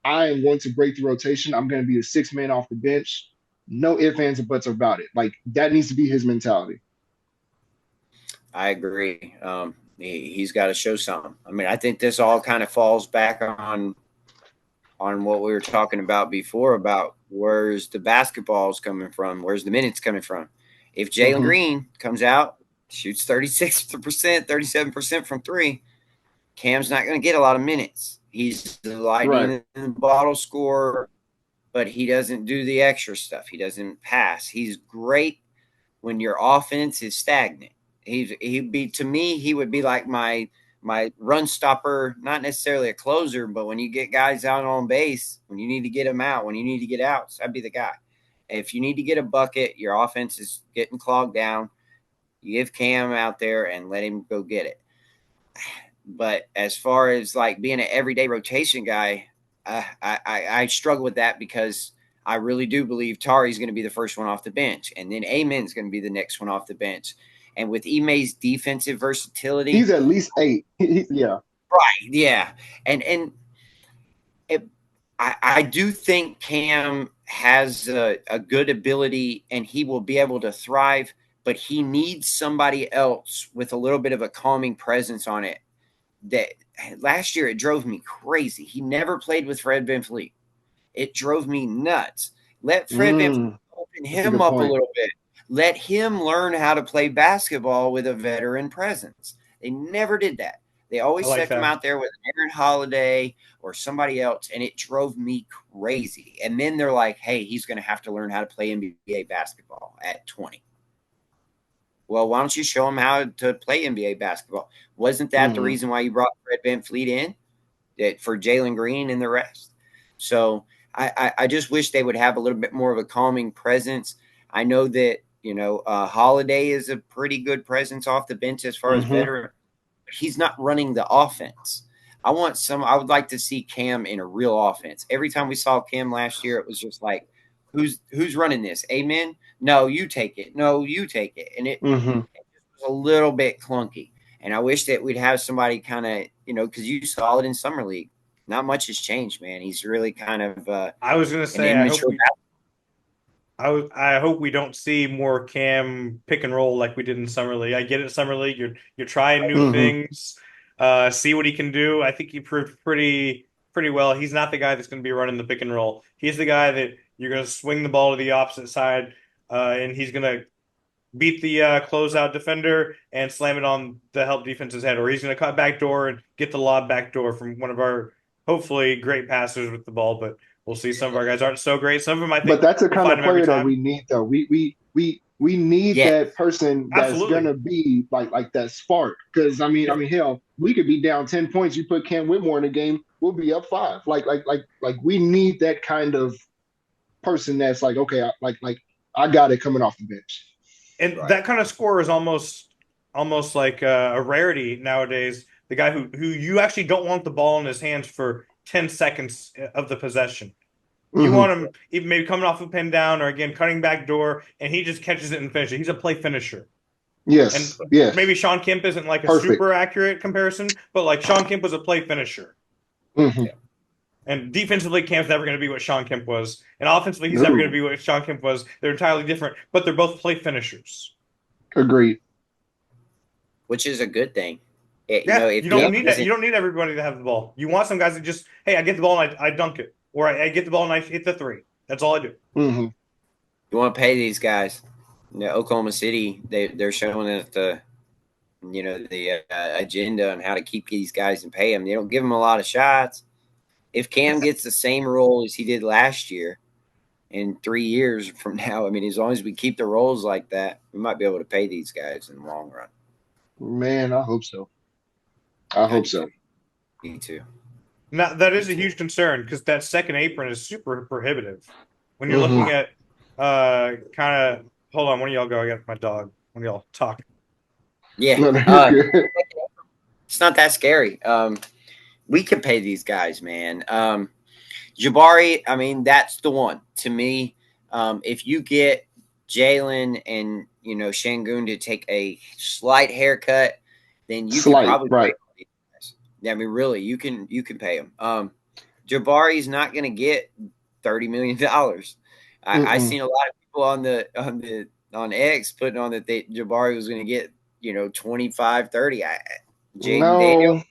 I am going to break the rotation. I'm going to be the sixth man off the bench. No ifs, ands, or buts about it. Like, that needs to be his mentality. I agree. He's got to show something. I think this all kind of falls back on what we were talking about before, about where's the basketballs coming from, where's the minutes coming from. If Jalen Green comes out, shoots 36%, 37% from three, Cam's not going to get a lot of minutes. He's the lightning in the bottle scorer, but he doesn't do the extra stuff. He doesn't pass. He's great when your offense is stagnant. He would be like my run stopper, not necessarily a closer, but when you get guys out on base, when you need to get them out, when you need to get outs, I'd be the guy. If you need to get a bucket, your offense is getting clogged down, you give Cam out there and let him go get it. But as far as like being an everyday rotation guy, I struggle with that, because I really do believe Tari's going to be the first one off the bench, and then Amen's going to be the next one off the bench. And with Ime's defensive versatility, he's at least 8. Yeah, right. Yeah, and I do think Cam has a good ability, and he will be able to thrive. But he needs somebody else with a little bit of a calming presence on it. That last year, it drove me crazy. He never played with Fred VanVleet. It drove me nuts. Let Fred VanVleet open him up a little bit. Let him learn how to play basketball with a veteran presence. They never did that. They always stuck him out there with Aaron Holiday or somebody else, and it drove me crazy. And then they're like, hey, he's going to have to learn how to play NBA basketball at 20. Well, why don't you show him how to play NBA basketball? Wasn't that the reason why you brought Fred VanVleet in, for Jalen Green and the rest? So I just wish they would have a little bit more of a calming presence. I know that, Holiday is a pretty good presence off the bench as far as veteran. He's not running the offense. I would like to see Cam in a real offense. Every time we saw Cam last year, it was just like, who's running this? Amen? No, you take it. No, you take it. And it was a little bit clunky. And I wish that we'd have somebody kind of, because you saw it in Summer League. Not much has changed, man. He's really kind of I was going to say, I hope we don't see more Cam pick and roll like we did in summer league. I get it, summer league. You're trying new things, see what he can do. I think he proved pretty well. He's not the guy that's going to be running the pick and roll. He's the guy that you're going to swing the ball to the opposite side, and he's going to beat the closeout defender and slam it on the help defense's head, or he's going to cut back door and get the lob back door from one of our hopefully great passers with the ball. But we'll see. Some of our guys aren't so great. Some of them, I think, But that's the we'll kind of find them every player that time. we need, though. We need Yeah. that person that's Absolutely. gonna be like that spark. Because I mean, hell, we could be down 10 points. You put Cam Whitmore in the game, we'll be up 5. Like we need that kind of person that's like, okay, I got it coming off the bench. And Right. that kind of score is almost like a rarity nowadays. The guy who you actually don't want the ball in his hands for 10 seconds of the possession. You want him even maybe coming off a pin down or again cutting back door, and he just catches it and finishes it. He's a play finisher. Yes. And yes. maybe Sean Kemp isn't like a Perfect. super accurate comparison, but like Sean Kemp was a play finisher. Mhm. And defensively, Kemp's never going to be what Sean Kemp was. And offensively, he's No. never going to be what Sean Kemp was. They're entirely different, but they're both play finishers. Agreed. Which is a good thing. Yeah, If you don't Cam need doesn't- that. You don't need everybody to have the ball. You want some guys that just, hey, I get the ball and I dunk it, or I get the ball and I hit the 3. That's all I do. hmm You want to pay these guys. Oklahoma City, they're showing us the agenda on how to keep these guys and pay them. They don't give them a lot of shots. If Cam gets the same role as he did last year, in 3 years from now, I mean, as long as we keep the roles like that, we might be able to pay these guys in the long run. Man, I hope so. I hope so. Me too. Now that is a huge concern because that second apron is super prohibitive. When you're Mhm. looking at kind of, hold on, one of y'all go. I got my dog. One of y'all talk. Yeah, No, you're good. it's not that scary. We can pay these guys, man. Jabari, I mean, that's the one to me. If you get Jalen and Şengün to take a slight haircut, then you Slight, can probably right. pay these guys. Yeah, I mean, really, you can pay them. Jabari's not going to get $30 million. I seen a lot of people on X putting on that Jabari was going to get 25, 30. Jaden No, Daniels,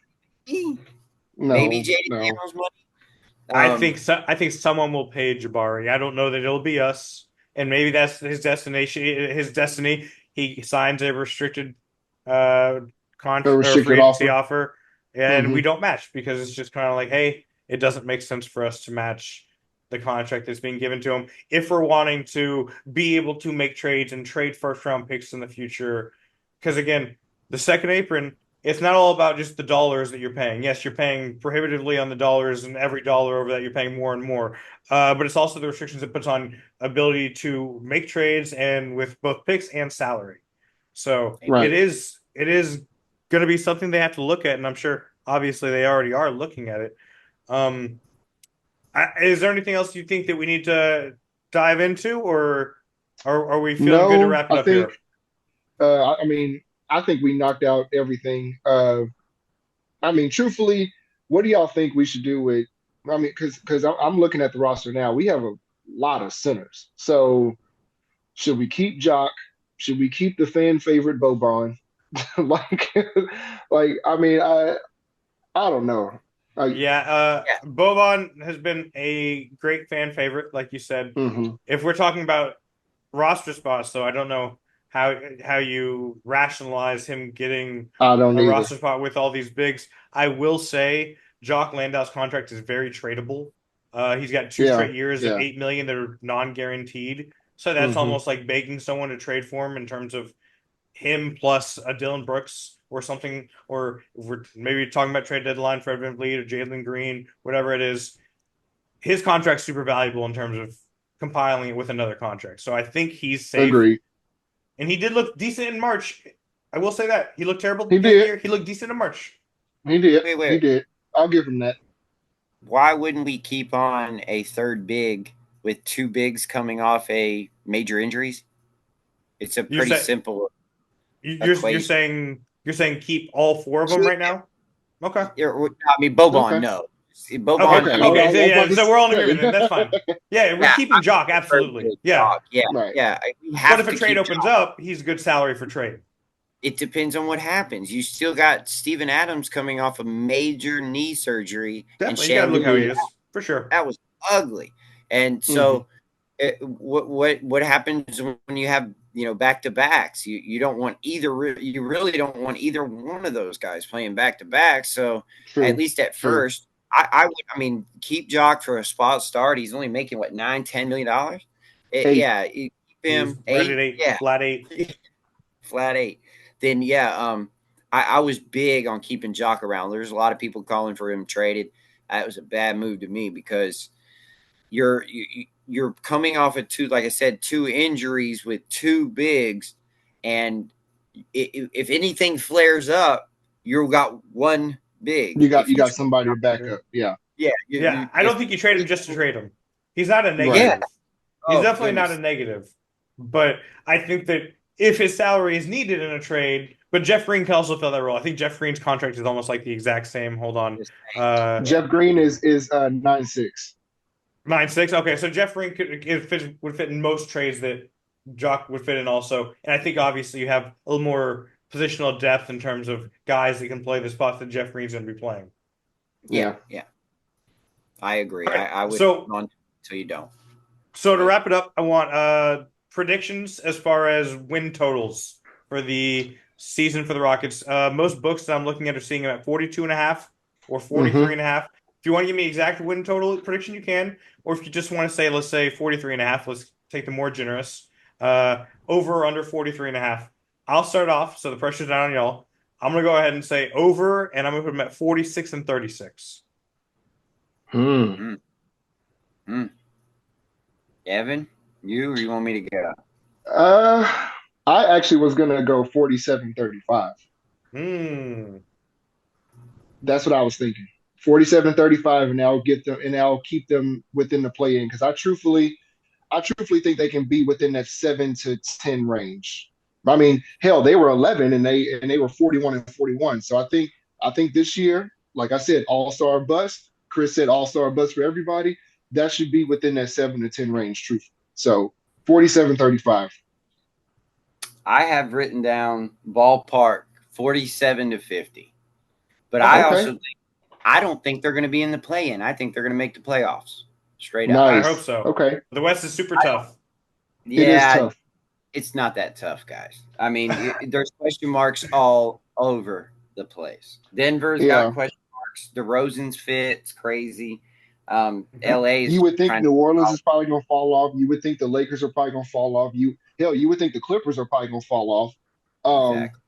no, maybe Jaden no. Daniels money. I think someone will pay Jabari. I don't know that it'll be us, and maybe that's his destination. His destiny. He signs a restricted contract or restricted free agency offer. offer, and Mhm. we don't match because it's just kind of like, hey, it doesn't make sense for us to match the contract that's being given to him if we're wanting to be able to make trades and trade first round picks in the future. Because again, the second apron, it's not all about just the dollars that you're paying. Yes, you're paying prohibitively on the dollars, and every dollar over that you're paying more and more. But it's also the restrictions it puts on ability to make trades and with both picks and salary. So Right. it is going to be something they have to look at, and I'm sure obviously they already are looking at it. Is there anything else you think that we need to dive into, or are we feeling good to wrap it up here? I mean, I think we knocked out everything. I mean, truthfully, what do y'all think we should do with? I mean, because I'm looking at the roster now. We have a lot of centers. So should we keep Jock? Should we keep the fan favorite Boban? like, I mean, I don't know. Boban has been a great fan favorite, like you said. Mhm. If we're talking about roster spots, though, I don't know how you rationalize him getting I don't a either. roster spot with all these bigs. I will say Jock Landau's contract is very tradable. He's got 2 straight years of $8 million that are non-guaranteed. So that's almost like begging someone to trade for him in terms of him plus a Dylan Brooks or something, or if we're maybe talking about trade deadline for Evan Vaden or Jalen Green, whatever it is. His contract's super valuable in terms of compiling it with another contract. So I think he's safe. Agreed. And he did look decent in March. I will say that. He looked terrible He did. year. He looked decent in March. He did. Wait. He did. I'll give him that. Why wouldn't we keep on a third big with 2 bigs coming off a major injuries? It's a pretty simple. You're saying keep all 4 of them right now? Okay. I mean, Boban, no. Boban. Okay. So we're all in agreement then. That's fine. Yeah, we're keeping Jock, absolutely. Yeah. Right. We have But if a trade opens up, he's good salary for trade. It depends on what happens. You still got Steven Adams coming off a major knee surgery. Definitely, and you got to look how he is for sure. That was ugly. And so, what happens when you have back to backs? You don't want either. You really don't want either one of those guys playing back to back. So at least at first, I would. Keep Jock for a spot start. He's only making what $9-10 million. You keep him flat eight. Flat eight. Then I was big on keeping Jock around. There's a lot of people calling for him traded. That was a bad move to me because you're coming off of two injuries with two bigs, and if anything flares up, you've got one big. You got somebody to back up. Yeah. I don't think you trade him just to trade him. He's not a negative. He's definitely not a negative. But I think that if his salary is needed in a trade, but Jeff Green can also fill that role. I think Jeff Green's contract is almost like the exact same. Hold on. Jeff Green is 9-6. 9-6. Okay, so Jeff Green would fit in most trades that Jock would fit in also. And I think obviously you have a little more positional depth in terms of guys that can play the spots that Jeff Green's going to be playing. Yeah. I agree. Right. I would on until you don't. So to wrap it up, I want predictions as far as win totals for the season for the Rockets. Most books that I'm looking at are seeing them at 42.5 or 43.5. If you want to give me exact win total prediction, you can. Or if you just want to say, let's say 43.5, let's take the more generous. Over or under 43.5. I'll start off, so the pressure's not on y'all. I'm going to go ahead and say over, and I'm going to put them at 46 and 36. Evan, you want me to go? I actually was gonna go 47-35. That's what I was thinking. 47-35, and I'll keep them within the play-in because I truthfully think they can be within that 7 to 10 range. I mean, hell, they were 11 and they were 41 and 41. So I think this year, like I said, all-star bust. Chris said all-star bust for everybody. That should be within that 7 to 10 range, truthfully. So 47-35. I have written down ballpark 47-50. But I don't think they're going to be in the play-in. I think they're going to make the playoffs. Straight up. Nice. I hope so. Okay. The West is super tough. It is tough. It's not that tough, guys. I mean, there's question marks all over the place. Denver's got question marks. DeRozan's fit. It's crazy. LA's. You would think New Orleans is probably going to fall off. You would think the Lakers are probably going to fall off. You would think the Clippers are probably going to fall off. Exactly.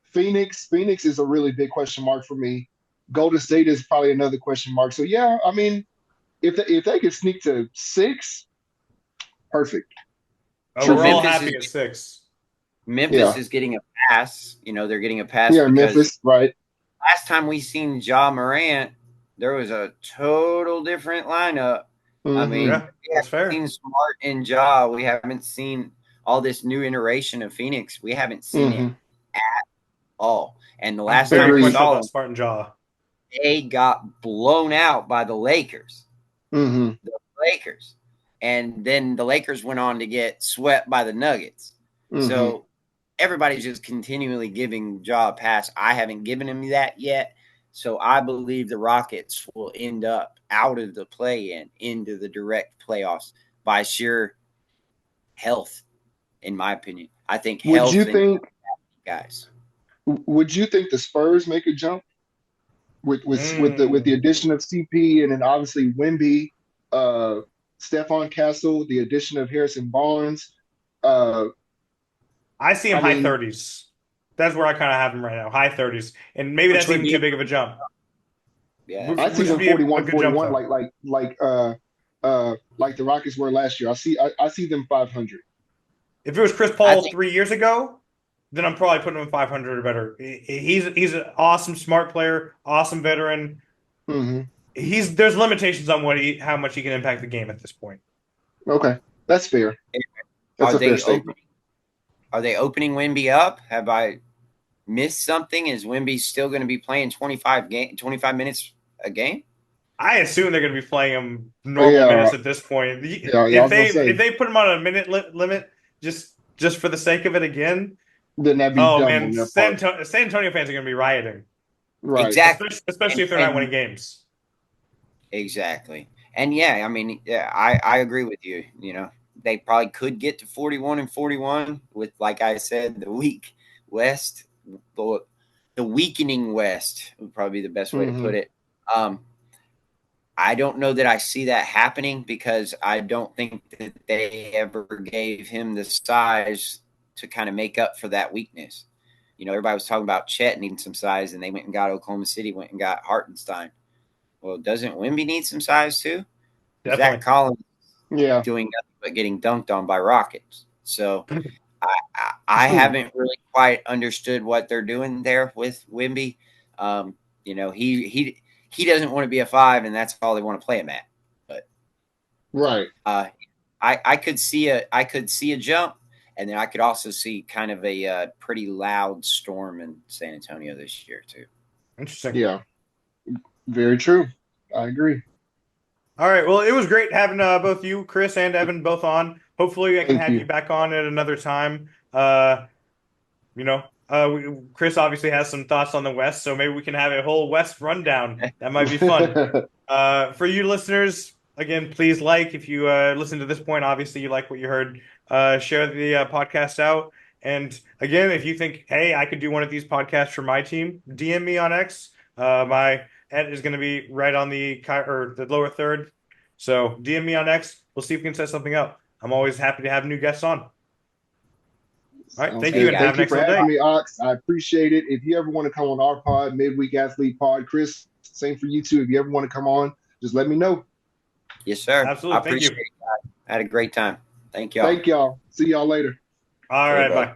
Phoenix is a really big question mark for me. Golden State is probably another question mark. So yeah, I mean, if they could sneak to 6, perfect. Oh, we're all happy at 6. Memphis is getting a pass. They're getting a pass. Yeah, Memphis, right. Last time we seen Ja Morant, there was a total different lineup. I mean, that's fair. We haven't seen Smart and Ja. We haven't seen all this new iteration of Phoenix. We haven't seen it at all. And the last time we saw them, Smart and Ja, they got blown out by the Lakers. The Lakers. And then the Lakers went on to get swept by the Nuggets. So everybody's just continually giving Ja a pass. I haven't given him that yet. So I believe the Rockets will end up out of the play-in into the direct playoffs by sheer health, in my opinion. I think health. Guys. Would you think the Spurs make a jump with the addition of CP and then obviously Wemby, Stephon Castle, the addition of Harrison Barnes? I see him high 30s. That's where I kind of have him right now, high 30s, and maybe that's even too big of a jump. Yeah, I see them 41, like the Rockets were last year. I see them 500. If it was Chris Paul 3 years ago, then I'm probably putting him 500 or better. He's an awesome, smart player, awesome veteran. There's limitations on how much he can impact the game at this point. Okay, that's fair. That's a fair statement. Are they opening Wemby up? Have I missed something? Is Wemby still going to be playing 25 minutes a game? I assume they're going to be playing him normal minutes at this point. Yeah, I If was gonna say, if they put him on a minute limit just for the sake of it again, then that'd be oh dumb man, on their part. San Antonio fans are going to be rioting, Right. Exactly. especially if they're not winning games. Exactly. And yeah, I mean, yeah, I agree with you. You know, they probably could get to 41-41 with, like I said, the weak West, the weakening West would probably be the best way to put it. I don't know that I see that happening because I don't think that they ever gave him the size to kind of make up for that weakness. You know, everybody was talking about Chet needing some size, and they went and got Oklahoma City, went and got Hartenstein. Well, doesn't Wemby need some size too? Zach Definitely. Collins Yeah. doing nothing but getting dunked on by Rockets. So I haven't really quite understood what they're doing there with Wemby. You know, he doesn't want to be a 5, and that's all they want to play him at. But Right. I could see a jump, and then I could also see kind of a pretty loud storm in San Antonio this year too. Interesting. Yeah. Very true. I agree. All right. Well, it was great having both you, Chris, and Evan both on. Hopefully, I can Thank have you. you back on at another time. You know, Chris obviously has some thoughts on the West, so maybe we can have a whole West rundown. That might be fun. For you listeners, again, please like if you listen to this point. Obviously, you like what you heard. Share the podcast out. And again, if you think, hey, I could do one of these podcasts for my team, DM me on X. My ed is going to be right on the lower third. So DM me on X. We'll see if we can set something up. I'm always happy to have new guests on. All right. Sounds Thank good. you, and have Thank an you for excellent day. having me, Ox. I appreciate it. If you ever want to come on our pod, Midweek Athlete Pod, Chris, same for you too. If you ever want to come on, just let me know. Yes, sir. Absolutely. I appreciate it. I had a great time. Thank y'all. Thank y'all. See y'all later. All right. Bye.